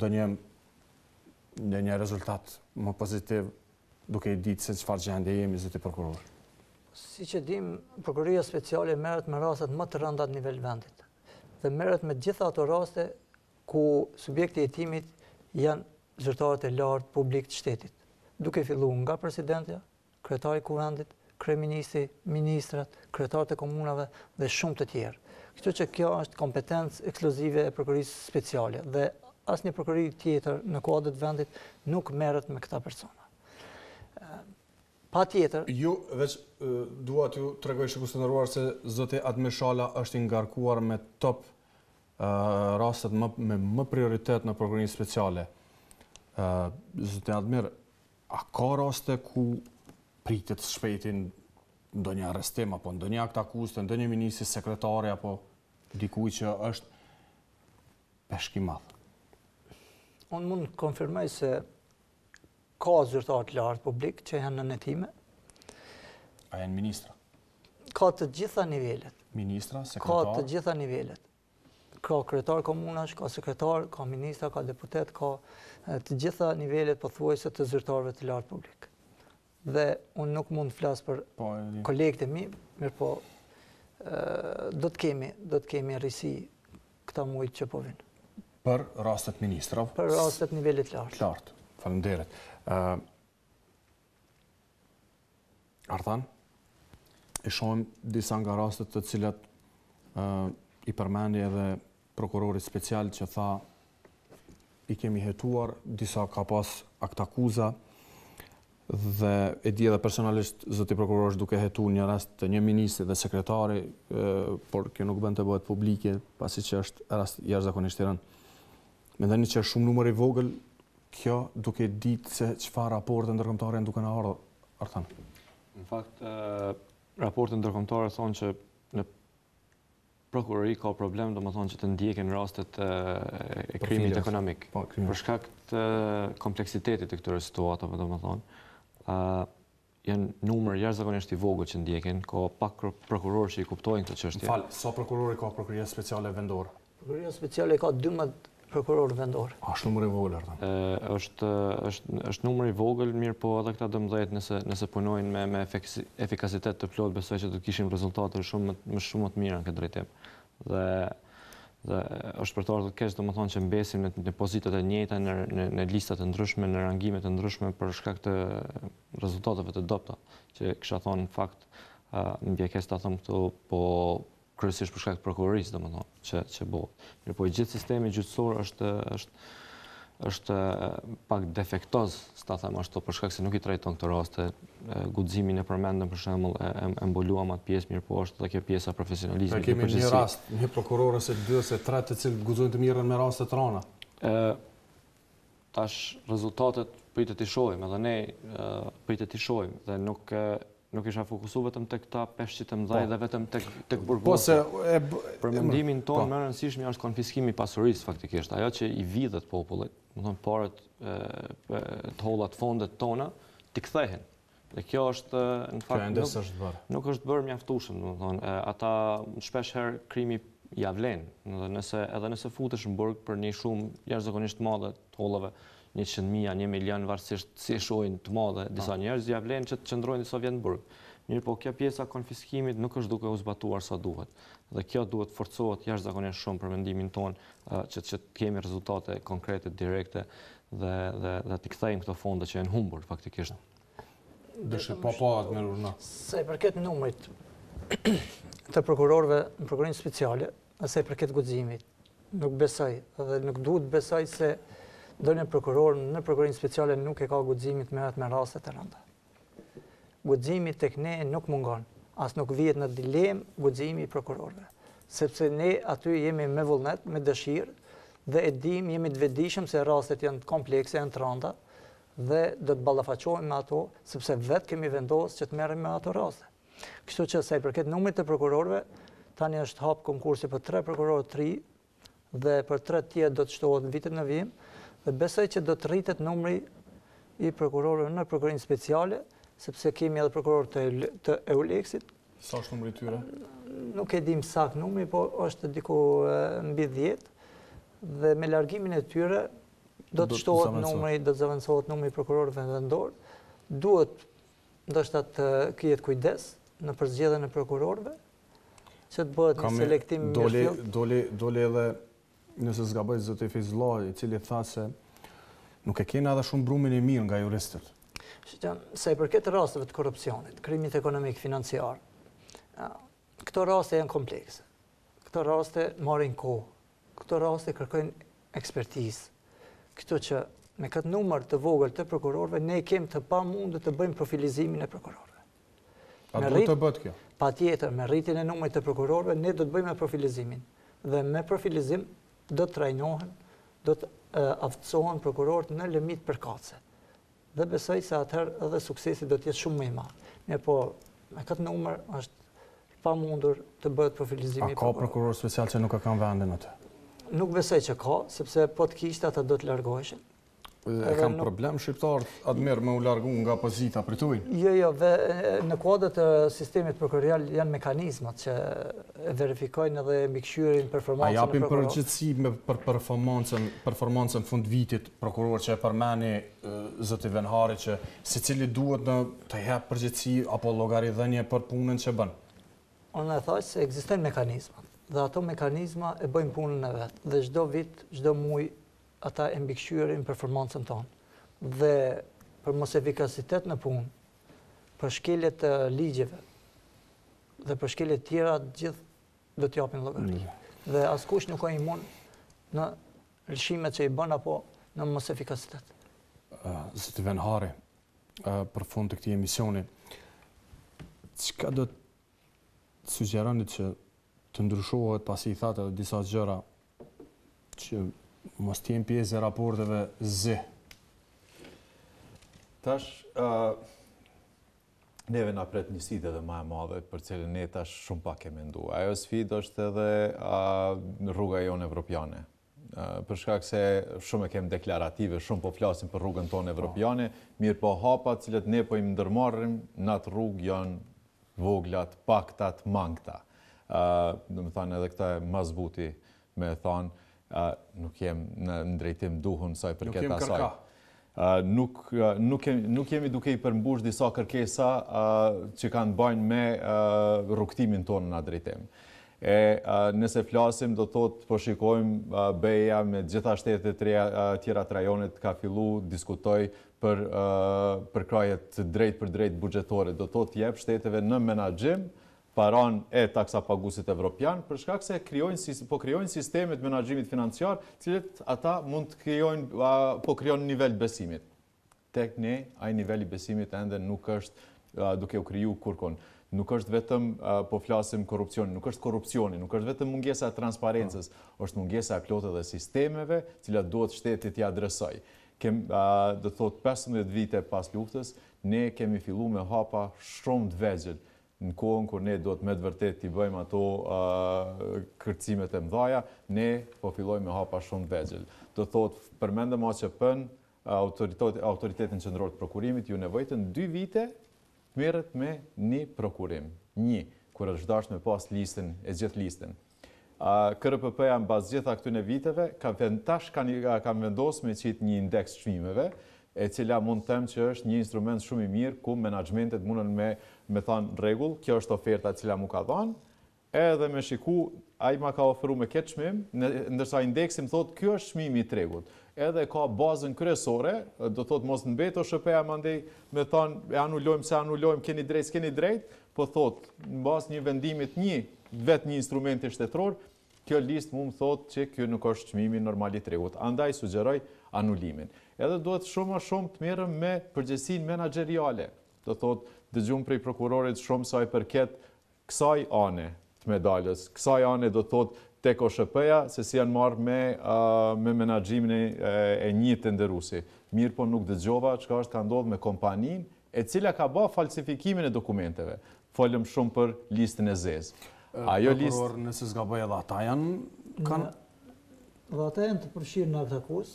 një rezultat më pozitiv duke i ditë se çfarë gjendje jemi zoti prokuror? Siç e dim, Prokuria Speciale merret me rastet më të rënda në nivel vendit dhe merret me gjitha ato raste ku subjekti i hetimit janë zyrtarët e lartë publik të shtetit, duke filluar nga presidentja, kryetari i kuvendit, kryeministri, ministrat, kryetarët e komunave dhe shumë të tjerë. Kështu që kjo është kompetencë ekskluzive e Prokurisë Speciale dhe asnjë prokurori tjetër në kuadër të vendit nuk merret me këta persona. Patjetër. Ju veç dua t'ju tregoj shikues të nderuar se zoti Admir Shala është i ngarkuar me top rastet me më prioritet në Prokurimin Speciale. Zoti Admir, a ka raste ku pritet shpejtin ndonjë arrestim apo ndonjë akt akuzë të ndonjë ministri, sekretari apo dikujt që është peshk i madh? Unë mund të konfirmoj se ka zyrtar të lartë publik që janë në netime. A janë ministra? Ka të gjitha nivelet. Ministra, sekretar? Ka të gjitha nivelet. Ka kryetar komunash, ka sekretar, ka ministra, ka deputet, ka të gjitha nivelet pothuajse të zyrtarëve të lartë publik. Dhe unë nuk mund të flas për kolegët e mi, mirë po do të kemi rrisi këta muaj që po vinë. Për rastet ministra? Për rastet nivelit lartë. Lartë, faleminderit. Arthan, e shohim disa nga rastet të cilat i përmendi edhe prokurori special që tha i kemi hetuar, disa ka pas akt akuza dhe e di edhe personalisht zoti prokuror duke hetuar një rast të një ministri dhe sekretari, por kjo nuk bën të bëhet publike pasi që është rast jashtëzakonisht i rëndë. Mendoni që është shumë numër i vogël kjo duke ditë se çfarë raporte ndërkombëtare janë duke na ardhur? Në fakt, raportet ndërkombëtare thonë që në prokurori ka problem, domethënë që të ndjeken rastet e krimit ekonomik. Për shkak të kompleksitetit të këtyre situatave, domethënë, janë numër jashtëzakonisht i vogël që ndjeken, ka pak prokurorë që i kuptojnë këtë çështje. Fal, sa prokurori ka prokuroria speciale vendore? Prokuroria speciale ka 12 prokurorë vendor. Është numër i vogël atë? Është numër i vogël, mirë po edhe këta 12 nëse punojnë me efikasitet të plot, besoj që do të kishim rezultate shumë më të mira në këtë drejtim. Dhe është për të ardhur keq, domethënë që mbesim në pozitat e njëjta në listat e ndryshme, në rangimet e ndryshme për shkak të rezultateve të dobta, që kisha thonë në fakt më vjen ta them këtu, po kryesisht për shkak të prokurorisë, domethënë, që bëhet. Mirë po i gjithë sistemi gjyqësor është pak defektoz, s'ta them ashtu, për shkak se nuk i trajton këto raste. Guximin e përmendëm për shembull e mbuluam atë pjesë, mirë po është edhe kjo pjesa profesionalizmit. Kemi një rast, një prokuror ose 2 ose 3 të cilët guxojnë të mirën me raste të rana. Tash rezultatet pritet i shohim, edhe ne pritet i shohim dhe nuk isha fokusu vetëm tek këta peshqit të mëdhej dhe vetëm tek burgosi. Për mendimin tonë më rëndësishmi është konfiskimi i pasurisë faktikisht, ajo që i vidhet popullit, domethënë parat të hollat fondet tona t'i kthehen. Dhe kjo është në fakt nuk është bërë mjaftueshëm, domethënë ata shpesh herë krimi ja vlen, edhe nëse futesh në burg për një shumë jashtëzakonisht të madhe të hollave, 100.000, 1 milion, varësisht si shohin të madhe, disa njerëz ja vlen që të qëndrojnë disa vjet në burg. Mirë po, kjo pjesa konfiskimit nuk është duke u zbatuar sa duhet. Dhe kjo duhet forcohet jashtëzakonisht shumë për mendimin tonë që të kemi rezultate konkrete, direkte dhe të kthejmë këto fonde që janë humbur faktikisht. Dëshë papaat me runa. Sa i përket numrit të prokurorëve në prokurorinë speciale, sa i përket guximit, nuk besoj dhe nuk duhet besoj se ndonjë prokuror në prokurorinë speciale nuk e ka guximin të merret me raste të rënda. Guximi tek ne nuk mungon, as nuk vihet në dilemë guximi i prokurorëve, sepse ne aty jemi me vullnet, me dëshirë dhe jemi të vetëdijshëm se rastet janë komplekse, janë të rënda dhe do të ballafaqohemi me ato, sepse vetë kemi vendosur që të merremi me ato raste. Kështu që sa i përket numrit të prokurorëve, tani është hap konkursi për 3 prokurorë të ri dhe për 3 tjerë do të shtohet në vitet në vijim. Dhe besoj që do të rritet numri i prokurorëve në prokurorinë speciale, sepse kemi edhe prokurorë të EULEX-it. Sa është numri i tyre? Nuk e dim sakt numri, po është diku mbi 10. Dhe me largimin e tyre do të shtohet numri, do të zëvendësohet numri i prokurorëve vendor. Duhet ndoshta të kihet kujdes në përzgjedhjen e prokurorëve, që të bëhet një selektim mirë. Dole edhe nëse zgaboj zoti Fizullah, i cili tha se nuk e kena edhe shumë brumin e mirë nga juristët. Sa i përket rasteve të korrupsionit, krimit ekonomik financiar, këto raste janë komplekse. Këto raste marrin kohë. Këto raste kërkojnë ekspertizë. Kështu që me këtë numër të vogël të prokurorëve ne kemi të pamundur të bëjmë profilizimin e prokurorëve. A do të bëhet kjo? Patjetër, me rritjen e numrit të prokurorëve ne do të bëjmë profilizimin. Dhe me profilizim do të trajnohen, do të aftësohen prokurorët në limit përkatëse. Dhe besoj se atëherë edhe suksesi do të jetë shumë më i madh. Ne po me këtë numër është pamundur të bëhet profilizimi i prokurorëve. A ka prokuror special që nuk e kanë vendin atë? Nuk besoj që ka, sepse po të kishte ata do të largoheshin. E kam problem shqiptarët atë mirë me u largu nga pozita për tuj? Jo, në kuadrat të sistemit prokurorial janë mekanizmat që verifikojnë edhe mbikëqyrjen performancën e prokurorëve. A japin përgjegjësi për performancën fund vitit prokuror që e përmeni zoti Venhari që secili duhet të jap përgjegjësi apo llogaridhënie për punën që bën? Unë e thash se ekzistojnë mekanizmat dhe ato mekanizma e bëjnë punën e vet dhe çdo vit, çdo muaj ata e mbikëqyrin performancën tonë. Dhe për mos efikasitet në punë, për shkelje të ligjeve dhe për shkelje të tjera, gjithë do t'japin llogari. Dhe askush nuk ka imun në lëshimet që i bën apo në mos efikasitet. Zoti Venhari, për fund të këtij emisioni, çka do të sugjeroni që të ndryshohet pasi i thatë edhe disa gjëra që mos t'jem pjesë e raporteve zi? Tash, neve na pret një sfidë edhe më e madhe, për cilën ne tash shumë pak e mendu. Ajo sfidë është edhe rruga jonë evropiane. Për shkak se shumë e kem deklarative, shumë po flasim për rrugën tonë evropiane, mirë po hapat cilët ne po i ndërmarrim në atë rrugë janë voglat, paktat, mangta. Do më thënë edhe këta e mazbuti me thënë, nuk jem në drejtim duhun saj për këtë asaj. Nuk jemi duke i përmbush disa kërkesa që kanë bajnë me rrugtimin tonë në drejtim. Nëse flasim, do thotë po shikojmë BE-ja me gjitha shtetet tjera të rajonit ka fillu diskutoj për krajet drejt për drejt buxhetore. Do thotë jep shteteve në menaxhim paran e taksapaguesit evropian, për shkak se krijojnë sistemet menaxhimit financiar, cilët ata mund të krijojnë nivel besimit. Tek ne, ai niveli besimit ende nuk është duke u kriju kurkon. Nuk është vetëm po flasim korrupsioni, nuk është korrupsioni, nuk është vetëm mungesa e transparencës, është mungesa e plotë dhe sistemeve, cilat duhet shteti t'i adresoj. Do thot 15 vite pas luftës, ne kemi fillu me hapa shumë të vegjël në kohën kur ne duhet me të vërtet t'i bëjmë ato kërcimet e mdhaja, ne po fillojmë me hapa shumë të vegjël. Do thot, përmendëm që autoritetin qendror të prokurimit, ju nevojtën 2 vite merret me një prokurim. Kur është dash me pas listën, e gjithë listën. KRPP-ja në bazë gjitha këtyne viteve, kam vendosur me qitë një indeks çmimeve, e cila mund të them që është një instrument shumë i mirë ku menaxhmentet mundën me thënë rregull, kjo është oferta e cila mu ka dhënë, edhe me shiku ai ma ka ofruar me këtë çmim, ndërsa indeksi më thotë ky është çmimi i tregut. Edhe ka bazën kryesore, do thotë mos mbeto SHP-ja mandej me thënë e anulojmë, keni drejt, s'keni drejt, po thotë në bazë një vendimit vetë një instrumenti shtetëror, kjo listë mu më thotë që kjo nuk është çmimi normal i tregut. Andaj sugjeroj anulimin. Edhe duhet shumë të merrem me përgjegjësinë menaxheriale. Do thotë dëgjum prej prokurorit shumë sa i përket kësaj ane të medalës. Kësaj ane do thotë tek OSHP-ja se si janë marrë me menaxhimin e një tenderuesi. Mirë po nuk dëgjova çka është ka ndodhur me kompaninë e cila ka bërë falsifikimin e dokumenteve. Folëm shumë për listën e zezë. Ajo listë nëse zgaboj edhe ata kanë dhe ata janë të përfshirë në këtë akuzë,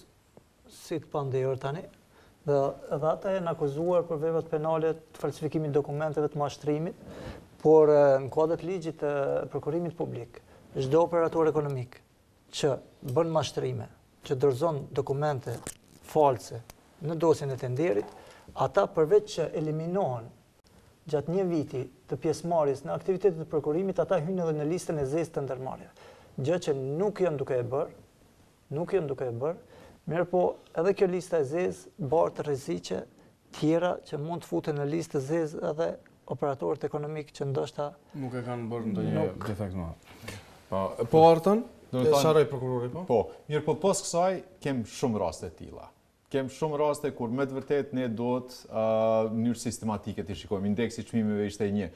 si të pandehur tani, dhe edhe ata janë akuzuar për veprat penale të falsifikimit dokumenteve të mashtrimit, por në kuadër të ligjit të Prokurimit Publik, çdo operator ekonomik që bën mashtrime, që dorëzon dokumente false në dosjen e tenderit, ata përveç që eliminohen gjatë një viti të pjesëmarrjes në aktivitetet e prokurimit, ata hyjnë edhe në listën e zezë të ndërmarrjeve. Gjë që nuk janë duke e bërë, mirë po edhe kjo lista e zezë bartë rreziqe tjera që mund të futen në listë të zezë edhe operatorët ekonomik që ndoshta nuk e kanë bërë ndonjë defekt më. Po artën, sharoj prokurori po? Po, mirë po pas kësaj kem shumë raste të tilla. Kem shumë raste kur me të vërtet ne duhet në mënyrë sistematike të shikojmë. Indeksi çmimeve ishte një.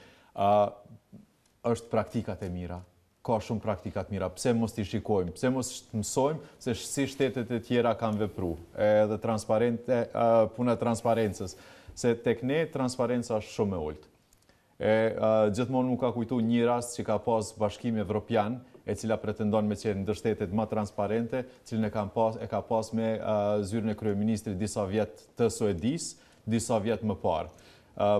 Është praktikat e mira. Ka shumë praktikat mira. Pse mos t'i shikojmë? Pse mos mësojmë se si shtetet e tjera kanë vepruar? Edhe puna e transparencës. Se tek ne transparenca është shumë e ulët. Gjithmonë më ka kujtu një rast që ka pas Bashkimi Evropian, e cila pretendon me qenë ndër shtetet më transparente, cilën e ka pas me zyrën e kryeministrit disa vjet të Suedis, disa vjet më parë.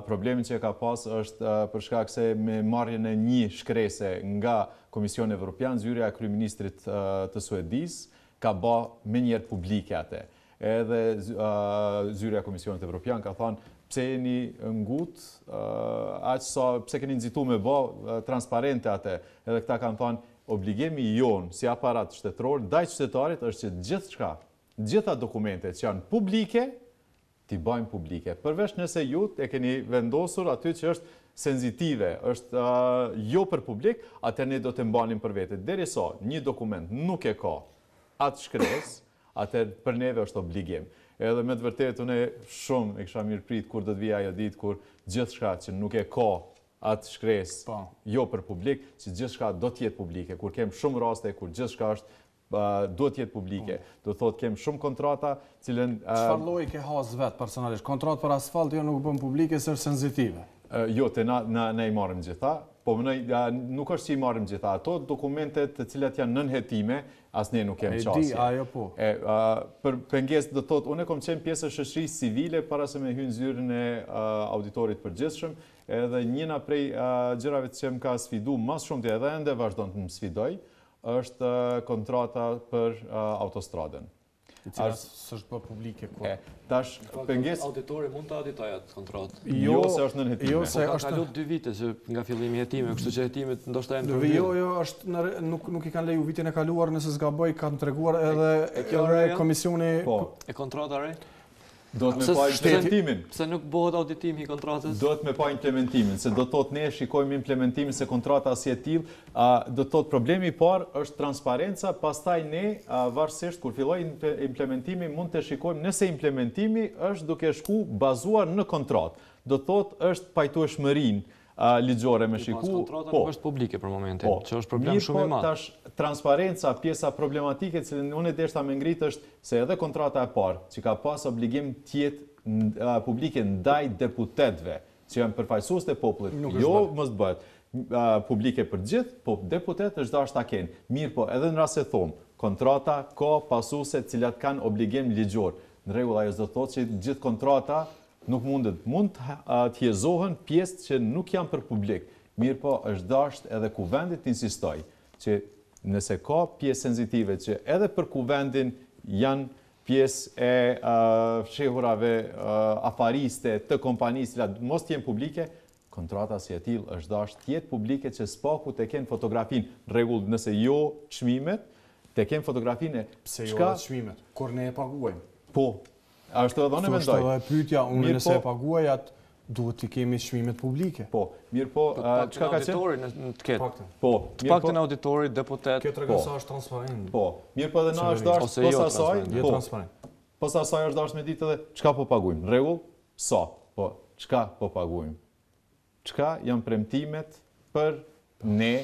Problemi që e ka pas është për shkak se me marrjen e një shkrese nga Komisioni Evropian, zyrja e kryeministrit të Suedis ka bë menjëherë publike atë. Edhe zyrja e Komisionit Evropian ka thënë pse jeni ngut, pse keni nxitu me bë transparente atë. Edhe këta kanë thënë obligimi jonë si aparat shtetëror ndaj qytetarit është që gjitha dokumentet që janë publike, t'i bëjmë publike. Përveç nëse ju e keni vendosur aty që është senzitive, është jo për publik, atër ne do të mbanim për vete. Derisa një dokument nuk e ka atë shkres, atër për neve është obligim. Edhe me të vërtetë unë shumë e kisha mirëprit kur do të vija ajo ditë kur gjithçka që nuk e ka atë shkres jo për publik, që gjithçka do të jetë publike, kur kem shumë raste kur gjithçka është duhet jetë publike. Do thotë kem shumë kontrata, cilën... Çfarë lloji ke has vetë personalisht? Kontratë për asfalt jo nuk bën publike, është sensitive. Jo, ne i marrim gjitha, po nuk është që i marrim gjitha. Ato dokumentet të cilat janë nënhetime, as ne nuk kem qasje. E di, ajo po. Për pengesë do thotë, unë kom qenë pjesë e shoqërisë civile para se me hyrë zyrën e auditorit përgjithshëm, edhe njëna prej gjërave që më ka sfidu mas shumë të edhe ende vazhdon të më sfidoj, është kontrata për autostradën. I cila s'është bërë publike ko. Tash, pengesë... Auditori mund të auditoj atë kontratë. Jo, se është nënhetime. Jo, se Ka është... kalu 2 vite që nga fillimi hetime, kështu që hetimet ndoshta e në përmjë. Jo, nuk i kanë leju vitin e kaluar, nëse s'gaboj, kanë treguar edhe komisioni... E kontrata re? Do të me pa implementimin. Pse nuk bëhet auditimi i kontratës? Do të me pa implementimin, se do të thotë ne shikojmë implementimin se kontrata si e tillë, do të thotë problemi i parë është transparenca, pastaj ne varësisht kur filloj implementimi mund të shikojmë nëse implementimi është duke shku bazuar në kontratë. Do të thotë është pajtueshmërinë ligjore me shiku. Kontrata nuk është publike për momentin, që është problem shumë i madh. Tash transparenca, pjesa problematike që unë deshta me ngrit është se edhe kontrata e parë, që ka pas obligim të jetë publike ndaj deputetëve, që janë përfaqësues të popullit. Jo, mos bëhet publike për gjithë, po deputetë është dashur ta kenë. Mirë, po edhe në rast se thon, kontrata ka pasuese të cilat kanë obligim ligjor. Në rregull, ajo do të thotë që gjithë kontrata nuk mundet. Mund të hjezohen pjesë që nuk janë për publik. Mirë po, është dashur edhe kuvendit të insistoj që nëse ka pjesë sensitive që edhe për kuvendin janë pjesë e fshehurave afariste të kompanisë cilat mos të jenë publike, kontrata si e tillë është dashur të jetë publike që spaku të kenë fotografinë. Në rregull, nëse jo çmimet, të kenë fotografinë. Pse jo çmimet? Kur ne e paguajmë. Po. Ashtu edhe unë mendoj. Është edhe pyetja, unë nëse e paguaj atë duhet të kemi çmimet publike. Po, mirë po, çka ka qenë? Auditori në të ketë. Po, të paktën auditori, deputet. Kjo tregon se është transparent. Po, mirë po edhe na është dashur posa asaj, jo transparent. Posa asaj është dashur me ditë edhe çka po paguajmë. Në rregull? Sa? Po, çka po paguajmë? Çka janë premtimet për ne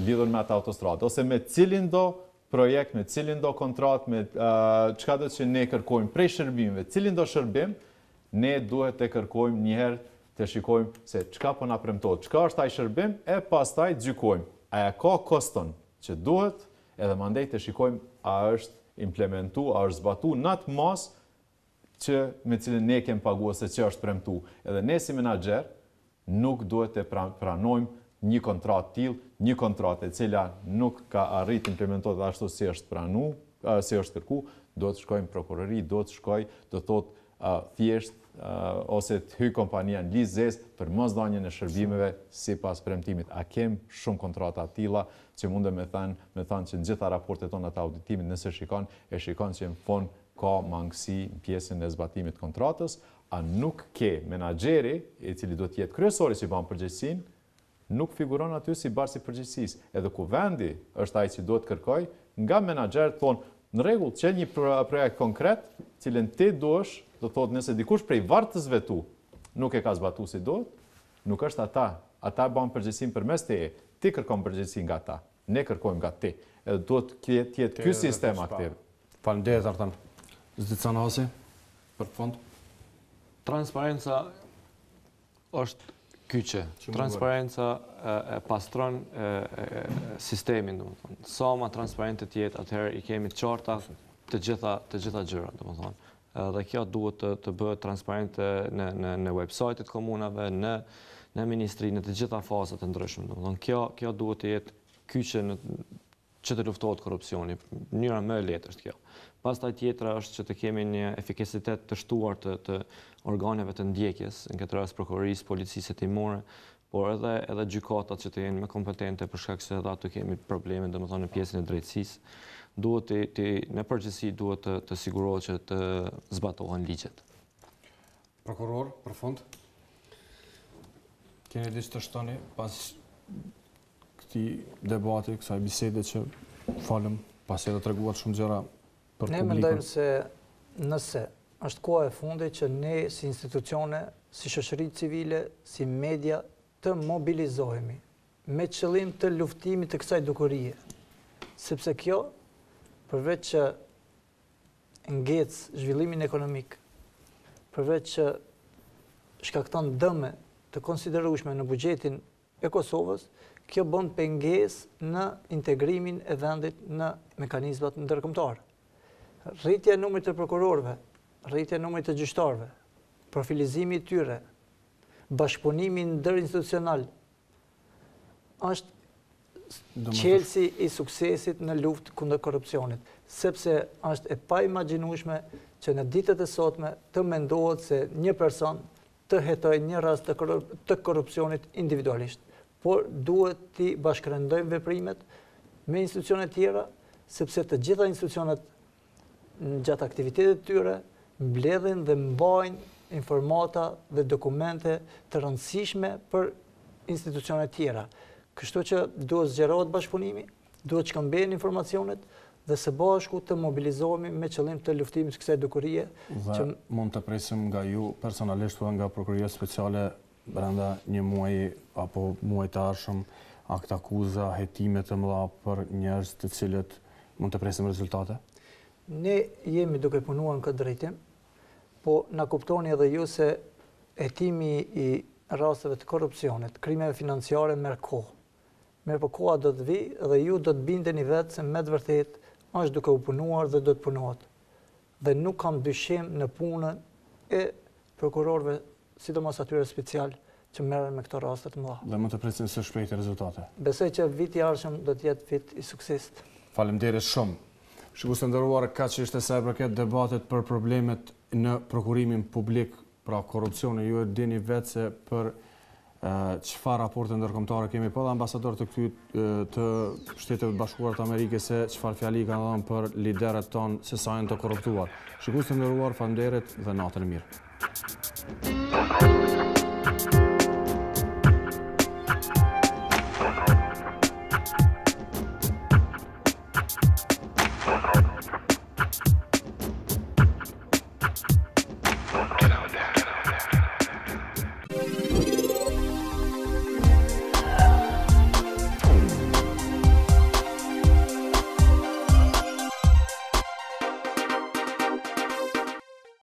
lidhur me atë autostradë ose me cilin do projekt, me cilin do kontrat, me çka do që ne kërkojmë prej shërbimeve, cilin do shërbim, ne duhet të kërkojmë njëherë të shikojmë se çka po na premtohet, çka është ai shërbim, e pastaj gjykojmë. A ka koston që duhet, edhe mandej të shikojmë a është implementu, a është zbatu në atë mas që me cilën ne kemi paguar se që është premtu. Edhe ne si menaxher nuk duhet të pranojmë një kontratë tillë, një kontratë e cila nuk ka arrit implementohet ashtu si është pranu, si është kërku, do të shkojmë prokurori, do të shkoj, do të thotë thjesht ose të hyj kompania në listë zezë për mosdhënien e shërbimeve sipas premtimit. A kem shumë kontrata të tilla që mundem me thënë që në gjitha raportet tona të auditimit nëse shikon që në fond ka mangësi në pjesën e zbatimit kontratës, a nuk ke menaxheri i cili do të jetë kryesori që ban përgjegjësinë, nuk figuron aty si barsi përgjegjësisë. Edhe kuvendi është ai që duhet kërkoj nga menaxherët thonë në rregull, që një projekt konkret, cilën ti duhesh, do thotë nëse dikush prej vartësve tu nuk e ka zbatuar si duhet, nuk është ata bën përgjegjësinë përmes teje. Ti kërkon përgjegjësi nga ata, ne kërkojmë nga ti. Edhe duhet të jetë ky sistem aktiv. Faleminderit Artan. Zdicanasi për fond. Transparenca është kyçe. Transparenca e pastron sistemin, domethënë. Sa më transparente të jetë, atëherë i kemi të qarta të gjitha gjërat, domethënë. Dhe kjo duhet të bëhet transparente në website-et komunave, në ministri, në të gjitha fazat e ndryshme. Domethënë kjo duhet të jetë kyçe që të luftohet korrupsioni. Mënyra më e lehtë është kjo. Pastaj tjetra është që të kemi një efikasitet të shtuar të organeve të ndjekjes, në këtë rast prokurorisë, policisë hetimore, por edhe gjykatat që të jenë më kompetente për shkak se edhe aty kemi probleme, domethënë në pjesën e drejtësisë. Duhet në përgjithësi duhet të sigurohet që të zbatohen ligjet. Prokuror, për fund, keni diçka të shtoni pas këtij debati, kësaj bisede që falëm, pasi edhe treguar shumë gjëra për publikun. Ne mendojmë se nëse është koha e fundit që ne si institucione, si shoqëri civile, si media të mobilizohemi me qëllim të luftimit të kësaj dukurie, sepse kjo përveç që ngec zhvillimin ekonomik, përveç që shkakton dëme të konsiderueshme në buxhetin e Kosovës, kjo bën pengesë në integrimin e vendit në mekanizmat ndërkombëtar. Rritja e numrit të prokurorëve, rritja e numrit të gjyqtarëve, profilizimi i tyre, bashkëpunimi ndërinstitucional është qelësi i suksesit në luftë kundër korrupsionit, sepse është e paimagjinueshme që në ditët e sotme të mendohet se një person të hetojë një rast të korrupsionit individualisht, por duhet të bashkërendojmë veprimet me institucione tjera, sepse të gjitha institucionet gjatë aktivitetet tyre mbledhin dhe mbajnë informata dhe dokumente të rëndësishme për institucione tjera. Kështu që duhet zgjerohet bashkëpunimi, duhet shkëmbejnë informacionet dhe së bashku të mobilizohemi me qëllim të luftimit kësaj dukurie. Dhe mund të presim nga ju personalisht dhe nga Prokuria Speciale brenda një muaji apo muaj të ardhshëm akt akuza, hetime të mëdha për njerëz të cilët mund të presim rezultate? Ne jemi duke punuar në këtë drejtim, po na kuptoni edhe ju se hetimi i rasteve të korrupsionit, krimeve financiare merr kohë. Mirë po koha do të vi dhe ju do të bindeni vetë se me të vërtet është duke u punuar dhe do të punohet. Dhe nuk kam dyshim në punën e prokurorëve, sidomos atyre special që merren me këto raste të mëdha. Dhe mund të presim së shpejti rezultate. Besoj që viti i ardhshëm do të jetë vit i suksesit. Faleminderit shumë. Shikues të nderuar, kaq ishte sa i përket debatet për problemet në Prokurimin Publik, pra korrupsioni. Ju e dini vetë se për çfarë raporte ndërkombëtare kemi, po dhe ambasador të të Shteteve të Bashkuara të Amerikës se çfarë fjali kanë dhënë për liderët tonë se sa janë të korruptuar. Shikues të nderuar, faleminderit dhe natën e mirë.